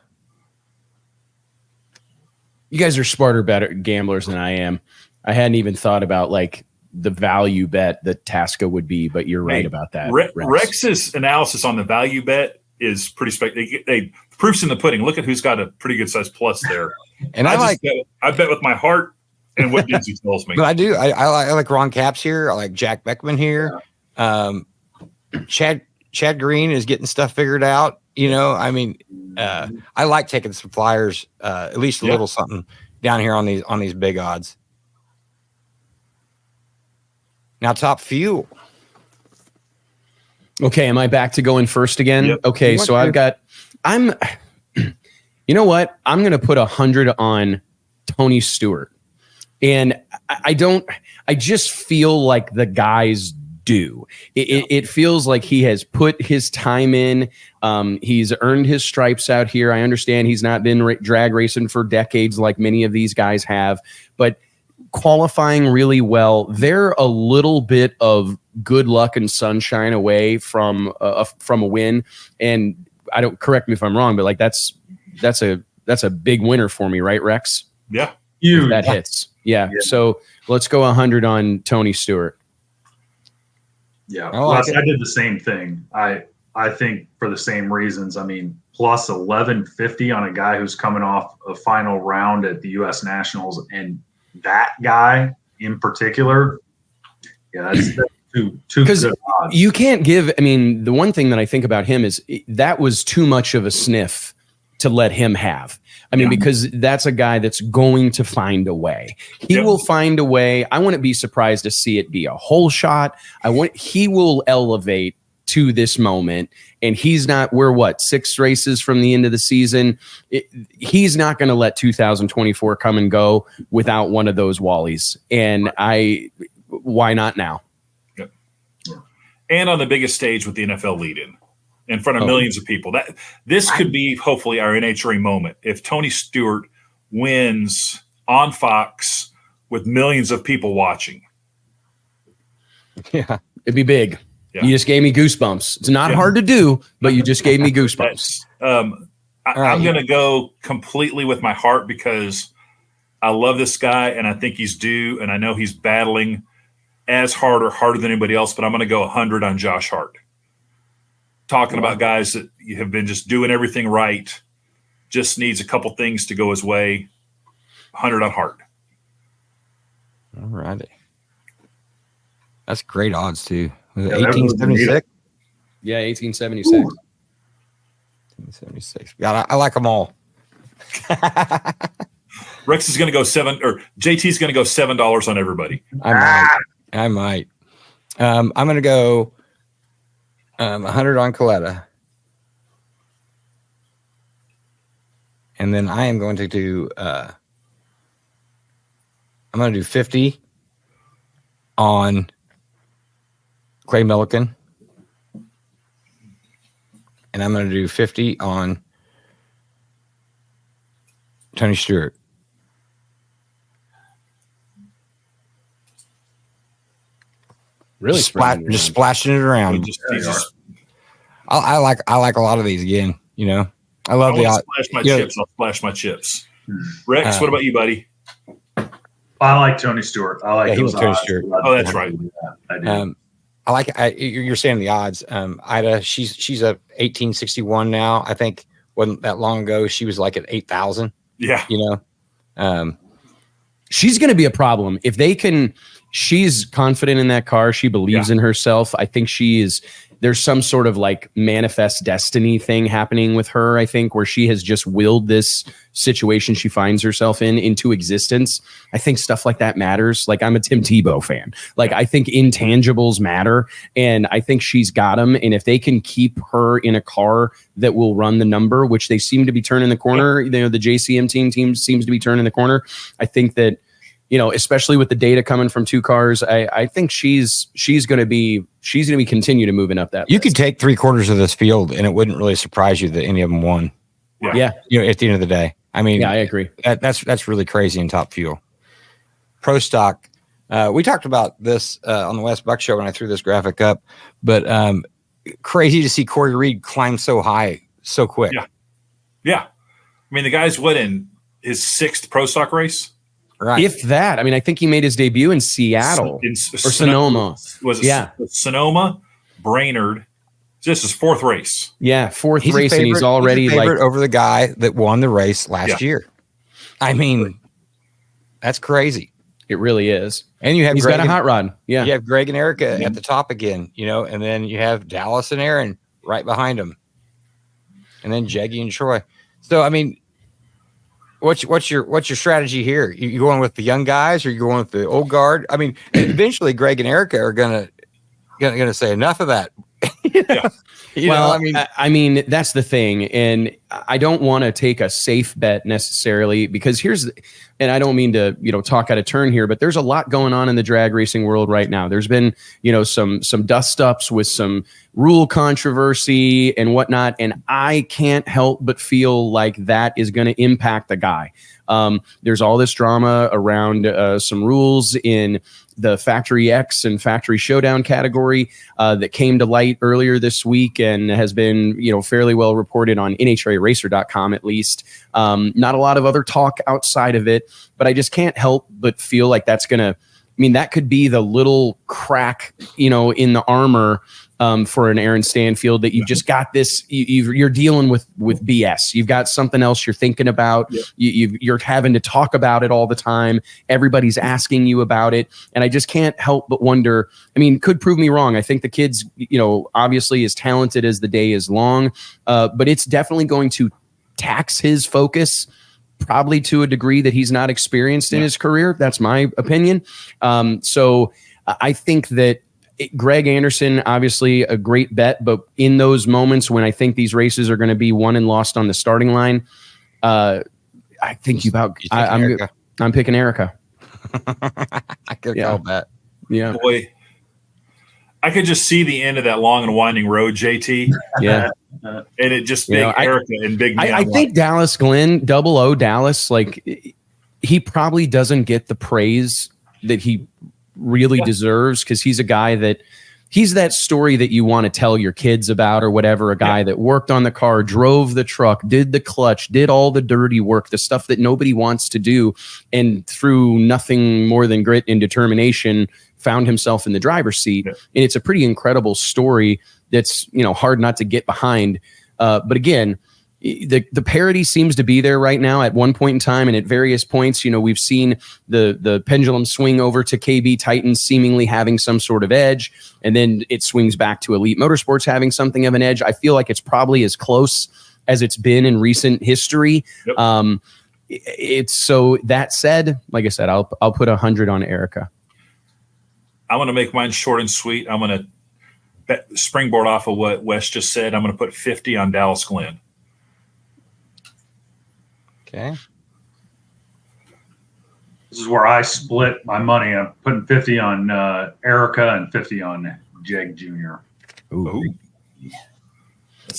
You guys are smarter better gamblers than I am. I hadn't even thought about like the value bet that Tasca would be, but you're right about that. Rex's analysis on the value bet is pretty spectacular. Proof's in the pudding. Look at who's got a pretty good size plus there. And I bet with my heart and what Dinzy tells me. But I do. I like Ron Capps here. I like Jack Beckman here. Chad Green is getting stuff figured out. I like taking some flyers, at least a little something down here on these big odds. Now, top fuel. Okay, am I back to going first again? Yep. Okay, so you know what? I'm going to put 100 on Tony Stewart. And I just feel like the guys do. It feels like he has put his time in. He's earned his stripes out here. I understand he's not been drag racing for decades like many of these guys have, but qualifying really well. They're a little bit of good luck and sunshine away from a win. And I don't, correct me if I'm wrong, but like that's a big winner for me, right, Rex? Yeah. If that hits. Yeah. So let's go 100 on Tony Stewart. Yeah. I did the same thing. I think for the same reasons. I mean, plus 1150 on a guy who's coming off a final round at the U.S. Nationals, and that guy in particular, that's too good odds. You can't give. I mean, the one thing that I think about him is that was too much of a sniff to let him have. I mean, because that's a guy that's going to find a way. He will find a way. I wouldn't be surprised to see it be a whole shot. He will elevate to this moment, and he's not. We're 6 races from the end of the season. He's not going to let 2024 come and go without one of those Wallies. And why not now? Yep. And on the biggest stage with the NFL lead-in. In front of millions of people. This could be hopefully our NHRA moment. If Tony Stewart wins on Fox with millions of people watching. Yeah, it'd be big. Yeah. You just gave me goosebumps. It's not hard to do, but you just gave me goosebumps. I'm going to go completely with my heart because I love this guy and I think he's due, and I know he's battling as hard or harder than anybody else, but I'm going to go 100 on Josh Hart. Talking about guys that have been just doing everything right, just needs a couple things to go his way. 100 on Hart. All righty. That's great odds, too. Was it 1876? Yeah, 1876. 1876. Yeah, I like them all. Rex is going to go JT is going to go $7 on everybody. I might. I'm going to go 100 on Coletta. And then I am going to do I'm going to do 50 on Clay Milliken. And I'm going to do 50 on Tony Stewart. Really just splashing it around. I like a lot of these again. You know, I love the splash my chips. I'll splash my chips. Rex, what about you, buddy? I like Tony Stewart. I like Tony Stewart. Oh, that's right. I do. I like. You're saying the odds. Ida, she's a 1861 now. I think wasn't that long ago. She was like at 8,000. Yeah. You know, she's going to be a problem if they can. She's confident in that car. She believes in herself. I think there's some sort of like manifest destiny thing happening with her, I think, where she has just willed this situation she finds herself into existence. I think stuff like that matters. Like, I'm a Tim Tebow fan. Like, I think intangibles matter, and I think she's got them. And if they can keep her in a car that will run the number, which they seem to be turning the corner, you know, the JCM team seems to be turning the corner. I think that, you know, especially with the data coming from 2 cars, I think she's going to be continue to moving up that. You could take 3/4 of this field, and it wouldn't really surprise you that any of them won. Yeah. You know, at the end of the day, I mean, I agree. That's really crazy in Top Fuel. Pro Stock. We talked about this on the West Buck Show when I threw this graphic up, but crazy to see Corey Reed climb so high so quick. Yeah. I mean, the guy's in his 6th Pro Stock race. Right. If that, I mean, I think he made his debut in Seattle or Sonoma. Sonoma, Brainerd. This is 4th race. Yeah, 4th race, and he's already over the guy that won the race last year. I mean, that's crazy. It really is. And he's got a hot rod. Yeah, you have Greg and Erica at the top again. You know, and then you have Dallas and Aaron right behind him, and then Jeggy and Troy. So I mean, what's your strategy here? You going with the young guys, or you going with the old guard? I mean, eventually Greg and Erica are gonna say enough of that. I mean, that's the thing, and I don't want to take a safe bet necessarily, because and I don't mean to talk out of turn here, but there's a lot going on in the drag racing world right now. There's been some dust ups with some rule controversy and whatnot, and I can't help but feel like that is going to impact the guy. There's all this drama around some rules in the Factory X and Factory Showdown category that came to light earlier this week and has been, fairly well reported on NHRAracer.com at least. Not a lot of other talk outside of it, but I just can't help but feel like that's going to, that could be the little crack, in the armor for an Aaron Stanfield, that you've just got this, you're dealing with BS. You've got something else you're thinking about. Yep. You're having to talk about it all the time. Everybody's asking you about it. And I just can't help but wonder, could prove me wrong. I think the kid's, obviously as talented as the day is long, but it's definitely going to tax his focus, probably to a degree that he's not experienced in his career. That's my opinion. So I think that Greg Anderson, obviously a great bet, but in those moments when I think these races are going to be won and lost on the starting line, I think I'm picking Erica. I could call that. Yeah. Boy, I could just see the end of that long and winding road, JT. Yeah. And it just big Erica and big man. I think Dallas Glenn, 00 Dallas, he probably doesn't get the praise that he really deserves, because he's a guy he's that story that you want to tell your kids about or whatever, a guy that worked on the car, drove the truck, did the clutch, did all the dirty work, the stuff that nobody wants to do, and through nothing more than grit and determination found himself in the driver's seat. And it's a pretty incredible story that's hard not to get behind. But again, the parity seems to be there right now at one point in time, and at various points, we've seen the pendulum swing over to KB Titan seemingly having some sort of edge, and then it swings back to Elite Motorsports having something of an edge. I feel like it's probably as close as it's been in recent history. Yep. It's so that said, like I said, I'll put 100 on Erica. I'm going to make mine short and sweet. I'm going to springboard off of what Wes just said. I'm going to put 50 on Dallas Glenn. Okay. This is where I split my money. I'm putting 50 on Erica and 50 on Jeg Jr. Ooh.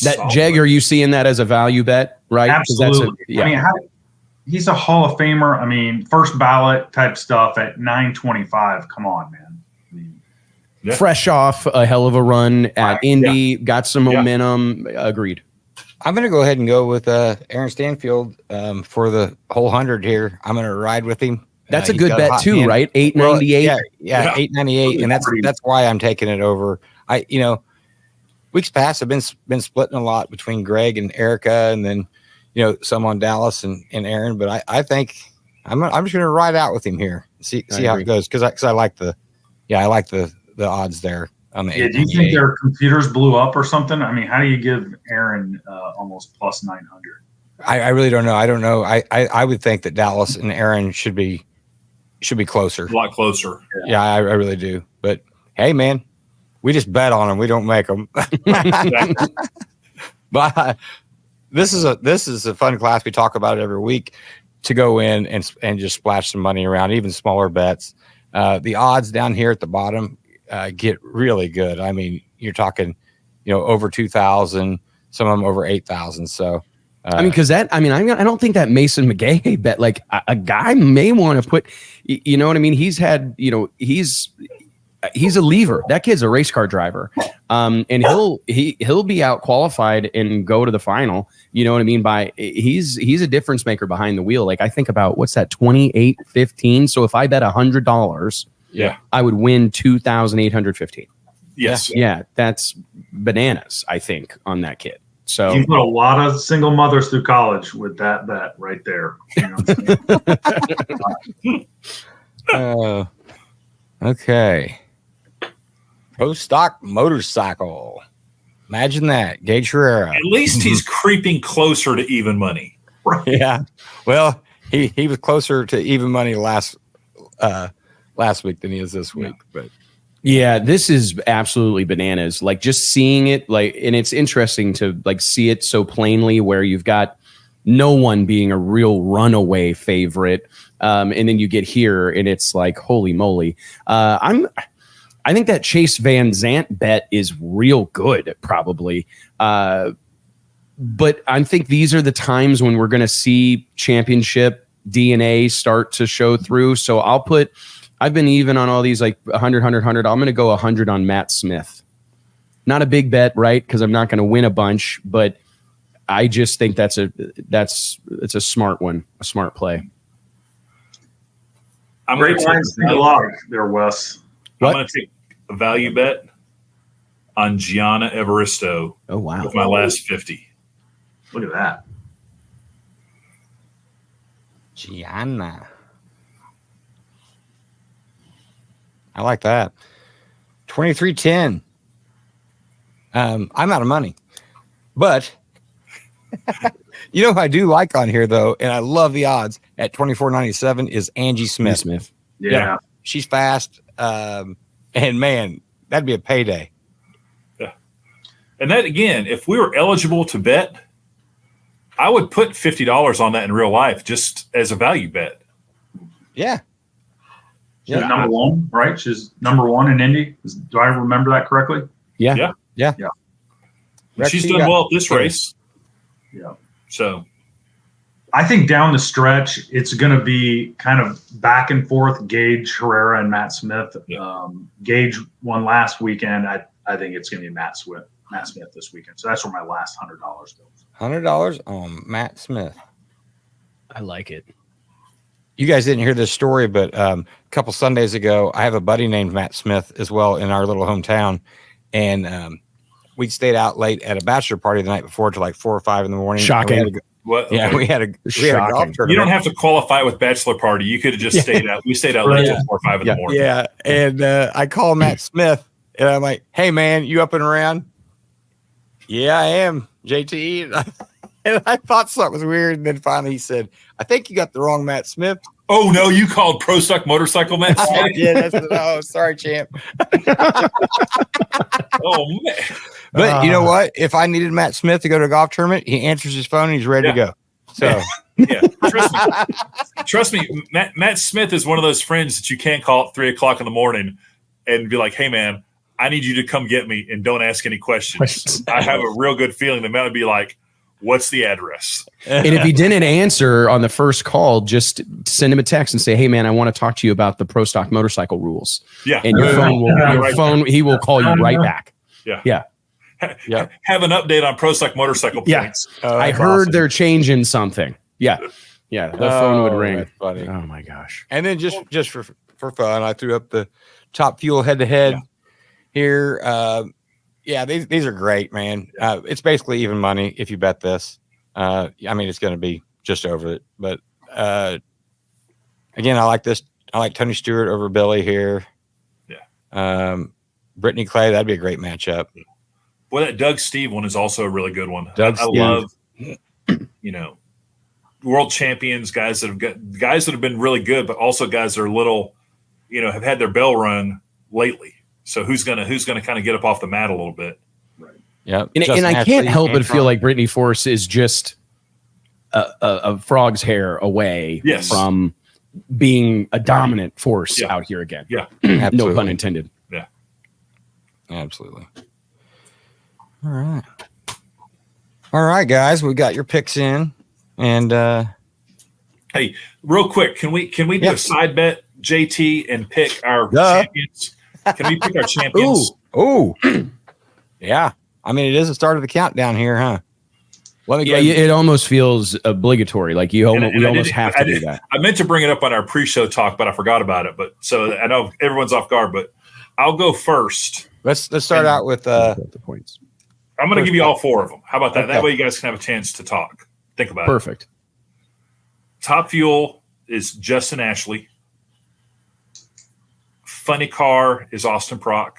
That Jeg, are you seeing that as a value bet, right? Absolutely. He's a Hall of Famer. First ballot type stuff at 925. Come on, man. Fresh off a hell of a run at Indy, got some momentum. Agreed. I'm going to go ahead and go with Aaron Stanfield for the whole 100 here. I'm going to ride with him. That's a good bet too, right? 898. Well, yeah, 898, and that's why I'm taking it over. Weeks past have been splitting a lot between Greg and Erica, and then some on Dallas and Aaron. But I think I'm just going to ride out with him here. See how it goes, because I like the odds there. Do you think their computers blew up or something? How do you give Aaron almost plus 900? I really don't know. I don't know. I would think that Dallas and Aaron should be closer. A lot closer. Yeah, I really do. But hey, man, we just bet on them. We don't make them. But this is a fun class. We talk about it every week, to go in and just splash some money around, even smaller bets. The odds down here at the bottom get really good. You're talking, over 2,000, some of them over 8,000. So, because I don't think that Mason McGahey bet, like a guy may want to put, what I mean? He's had, he's a lever. That kid's a race car driver. And he'll be out qualified and go to the final. You know what I mean? He's a difference maker behind the wheel. Like, I think about, what's that, 28.15. So if I bet $100, I would win 2,815. Yes. Yeah. That's bananas, I think, on that kid. So you put a lot of single mothers through college with that bet right there. Okay. Pro stock motorcycle. Imagine that. Gage Herrera. At least he's creeping closer to even money. Yeah. Well, He was closer to even money last week than he is this week. But yeah, this is absolutely bananas. Like just seeing it, and it's interesting to see it so plainly where you've got no one being a real runaway favorite. And then you get here and it's like, holy moly. I think that Chase Van Zandt bet is real good, probably. But I think these are the times when we're going to see championship DNA start to show through. So I've been even on all these 100. I'm going to go 100 on Matt Smith. Not a big bet, right? Because I'm not going to win a bunch, but I just think it's a smart one, a smart play. I'm Great lines think a lot there, Wes. I'm going to take a value bet on Gianna Evaristo. Oh, wow. With my last 50. Look at that. Gianna. I like that. 23.10. I'm out of money. But you know who I do like on here, though, and I love the odds at 24.97 is Angie Smith. Yeah. She's fast. And, man, that'd be a payday. Yeah. And that, again, if we were eligible to bet, I would put $50 on that in real life just as a value bet. Yeah. She's number one, right? She's number one in Indy. Do I remember that correctly? Yeah. She's done well at this race. Yeah. So I think down the stretch, it's going to be kind of back and forth, Gage Herrera and Matt Smith. Yeah. Gage won last weekend. I think it's going to be Matt Smith this weekend. So that's where my last $100 goes. $100 on Matt Smith. I like it. You guys didn't hear this story, but a couple Sundays ago, I have a buddy named Matt Smith as well in our little hometown. And we stayed out late at a bachelor party the night before till 4 or 5 in the morning. Shocking. We had a golf tournament. You don't have to qualify with bachelor party. You could have just stayed out. We stayed out late till 4 or 5 in the morning. Yeah. And I call Matt Smith and I'm like, hey, man, you up and around? Yeah, I am, JT. And I thought something was weird. And then finally he said, I think you got the wrong Matt Smith. Oh, no, you called Pro Stock Motorcycle Matt Smith? Oh, sorry, champ. Oh, man. But you know what? If I needed Matt Smith to go to a golf tournament, he answers his phone and he's ready to go. So, Trust me, Matt Smith is one of those friends that you can't call at 3 o'clock in the morning and be like, hey, man, I need you to come get me and don't ask any questions. I have a real good feeling that Matt would be like, what's the address? And if he didn't answer on the first call, just send him a text and say, hey, man, I want to talk to you about the Pro Stock motorcycle rules. Yeah. And he will call you right back. Yeah. Have an update on Pro Stock motorcycle points. I heard they're changing something. Yeah. The phone would ring. That's funny. Oh my gosh. And then just for fun, I threw up the Top Fuel head-to-head here. These are great, man. It's basically even money if you bet this. I mean, it's going to be just over it. But again, I like this. I like Tony Stewart over Billy here. Yeah. Brittany Clay, that'd be a great matchup. Well, that Doug Steve one is also a really good one. I love, world champions, guys that have been really good, but also guys that are little, have had their bell rung lately. So who's gonna kind of get up off the mat a little bit? Right. Yeah. And I can't help but feel like Brittany Force is just a frog's hair away from being a dominant force out here again. Yeah. No pun intended. Yeah. Absolutely. All right, guys, we got your picks in, and hey, real quick, can we do a side bet, JT, and pick our champions? Can we pick our champions? Ooh. Yeah. I mean, it is the start of the countdown here, huh? Let me go. It almost feels obligatory. Like we almost have to do that. I meant to bring it up on our pre-show talk, but I forgot about it. But so I know everyone's off guard, but I'll go first. Let's start out with the points. I'm going to give you all 4 of them. How about that? Okay. That way you guys can have a chance to talk. Think about it. Perfect. Top Fuel is Justin Ashley. Funny Car is Austin Prock.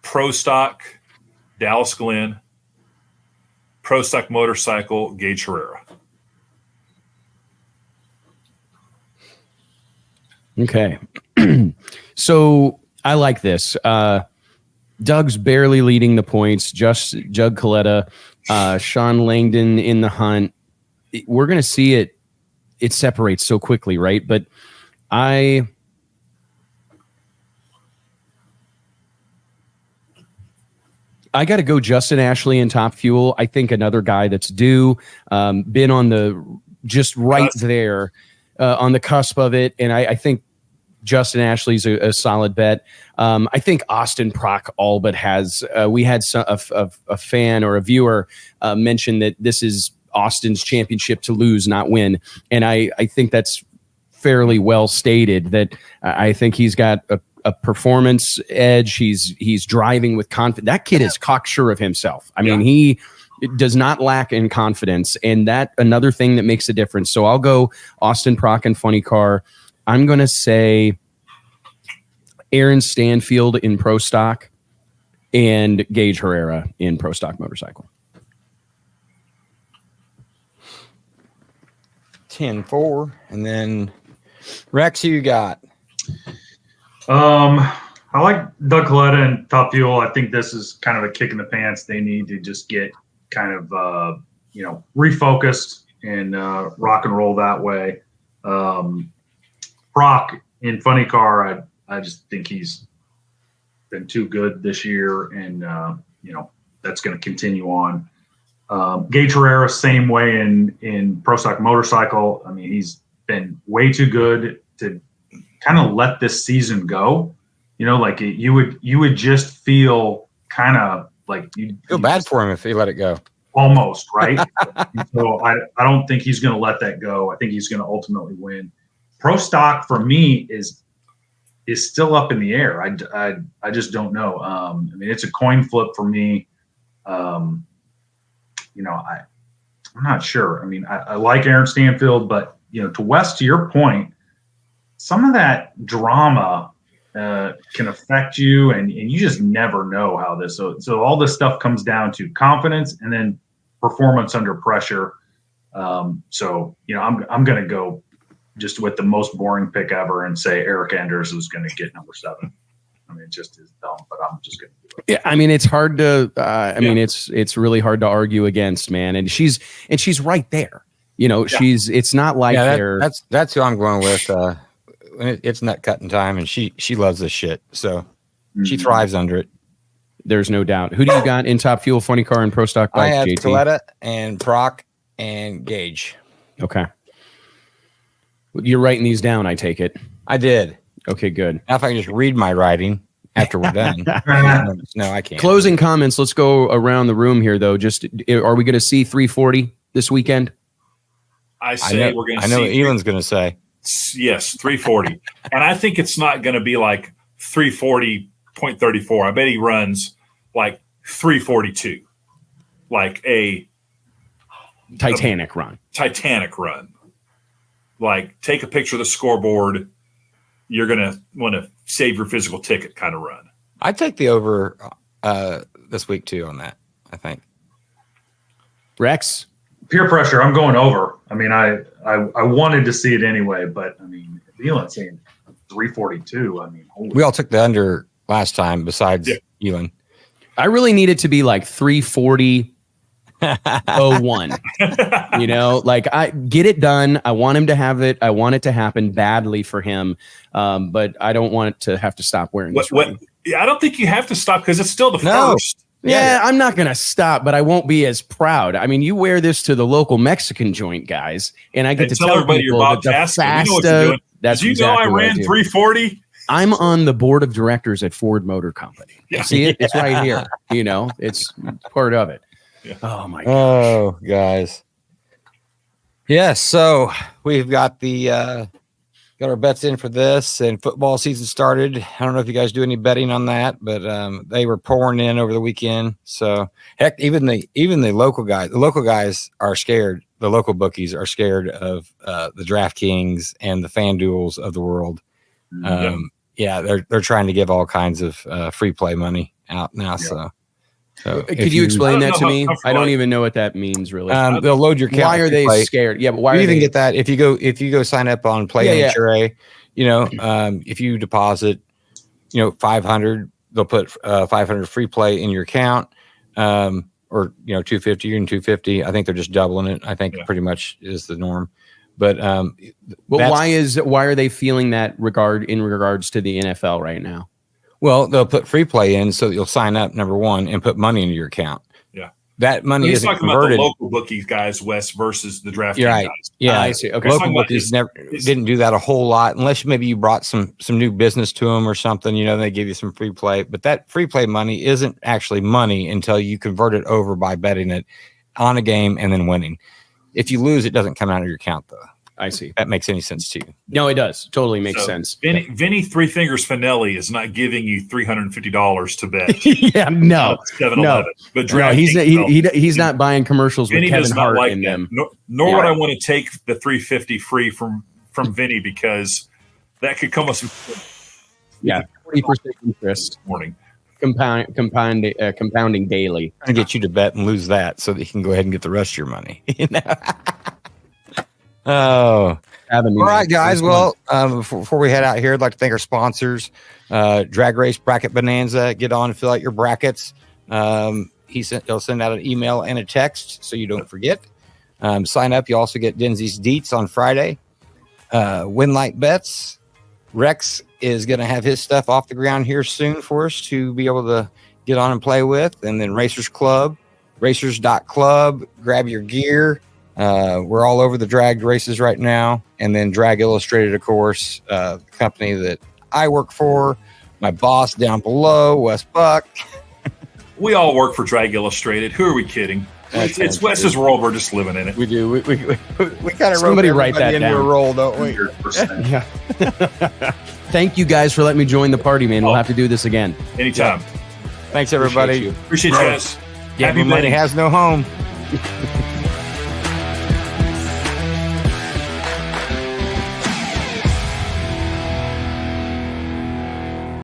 Pro Stock, Dallas Glenn. Pro Stock Motorcycle, Gage Herrera. Okay. So I like this. Doug's barely leading the points. Just Jug Coletta, Sean Langdon in the hunt. We're going to see it. It separates so quickly, right? But I got to go Justin Ashley in Top Fuel. I think another guy that's due, been on the just right there on the cusp of it. And I think Justin Ashley's a solid bet. I think Austin Prock all but has. We had a fan or a viewer mention that this is Austin's championship to lose, not win. And I think that's fairly well stated. That I think he's got a performance edge. He's driving with confidence. That kid is cocksure of himself. I mean, he does not lack in confidence, and that another thing that makes a difference. So I'll go Austin Prock and Funny Car. I'm going to say Aaron Stanfield in Pro Stock and Gage Herrera in Pro Stock Motorcycle. 10-4. And then Rex, who you got? I like Doug Coletta and Top Fuel. I think this is kind of a kick in the pants. They need to just get kind of, refocused and rock and roll that way. Proc in Funny Car, I just think he's been too good this year, and that's going to continue on. Gage Herrera, same way in Pro Stock Motorcycle. I mean, he's been way too good to kind of let this season go. Like you would just feel kind of like you feel bad for him if he let it go. Almost, right? So I don't think he's going to let that go. I think he's going to ultimately win. Pro Stock for me is still up in the air. I just don't know. I mean, it's a coin flip for me. I'm not sure. I mean, I like Aaron Stanfield, but to Wes, to your point, some of that drama can affect you, and you just never know how this. So all this stuff comes down to confidence and then performance under pressure. I'm going to go just with the most boring pick ever and say Eric Anders is going to get number 7. I mean, it just is dumb, but I'm just going to do it. Yeah, I mean, it's hard to. I mean, it's really hard to argue against, man. And she's right there. It's not like that's who I'm going with. It's nut cutting time, and she loves this shit, so she thrives under it. There's no doubt. Who do you got in Top Fuel, Funny Car, and Pro Stock Bike? I have JT? Coletta and Proc and Gage. Okay. You're writing these down, I take it. I did. Okay, good. Now if I can just read my writing after we're done. No, I can't. Closing comments. Let's go around the room here, though. Just are we going to see 340 this weekend? We're going to see. I know what Elon's going to say. Yes, 340. And I think it's not going to be like 340.34. I bet he runs like 342. Like a Titanic run. Like, take a picture of the scoreboard. You're going to want to save your physical ticket kind of run. I'd take the over this week, too, on that, I think. Rex? Peer pressure. I'm going over. I mean, I wanted to see it anyway, but, I mean, if Elon's saying 342, I mean, we all took the under last time besides Elon. I really need it to be like 340. 01. Like I get it done. I want him to have it. I want it to happen badly for him. But I don't want it to have to stop wearing this. I don't think you have to stop because it's still the first. Yeah, I'm not going to stop, but I won't be as proud. I mean, you wear this to the local Mexican joint, guys, and I get to tell everybody people you're Bob that you know what you're doing. That's Did you know I ran 340? I'm on the board of directors at Ford Motor Company. Yeah. See it? It's right here. It's part of it. Yeah. Oh my gosh. Oh, guys. Yes, so we've got got our bets in for this, and football season started. I don't know if you guys do any betting on that, but they were pouring in over the weekend. So heck, even the local guys are scared. The local bookies are scared of the DraftKings and the FanDuels of the world. They're trying to give all kinds of free play money out now. Yeah. So could you explain that to me? I don't even know what that means, really. They'll load your account. Why are they scared? Yeah, but why you even get that if you go sign up on PlayNHRA, if you deposit, 500, they'll put 500 free play in your account, or 250 and 250. I think they're just doubling it. I think pretty much is the norm. But why are they feeling that in regards to the NFL right now? Well, they'll put free play in so that you'll sign up, number one, and put money into your account. Yeah. That money isn't talking converted. about the local bookies guys, Wes, versus the draft right. guys. Yeah, I see. Okay. Local bookies didn't do that a whole lot, unless maybe you brought some new business to them or something. They give you some free play. But that free play money isn't actually money until you convert it over by betting it on a game and then winning. If you lose, it doesn't come out of your account, though. I see. If that makes any sense to you. No, it does. Totally makes sense. Vinny Three Fingers Finelli is not giving you $350 to bet. Yeah, no. 7-Eleven. But he's not buying commercials Vinny with Kevin Hart in them. Nor would I want to take the $350 free from Vinny, because that could come with some 40% interest. Morning. Compounding daily. I get you to bet and lose that so that you can go ahead and get the rest of your money. Oh, all right, guys. Well, before we head out here, I'd like to thank our sponsors, Drag Race Bracket Bonanza. Get on and fill out your brackets. He'll send out an email and a text so you don't forget. Sign up. You also get Denzi's Deets on Friday. Winlight Bets. Rex is going to have his stuff off the ground here soon for us to be able to get on and play with. And then Racers Club, racers.club. Grab your gear. We're all over the drag races right now. And then Drag Illustrated, of course, company that I work for, my boss down below, Wes Buck. We all work for Drag Illustrated. Who are we kidding? It's Wes's world. We're just living in it. We do. We kind of somebody write that into down. A roll, don't we? Yeah. Thank you guys for letting me join the party, man. We'll have to do this again. Anytime. Thanks, everybody. Appreciate you guys. Happy money has no home.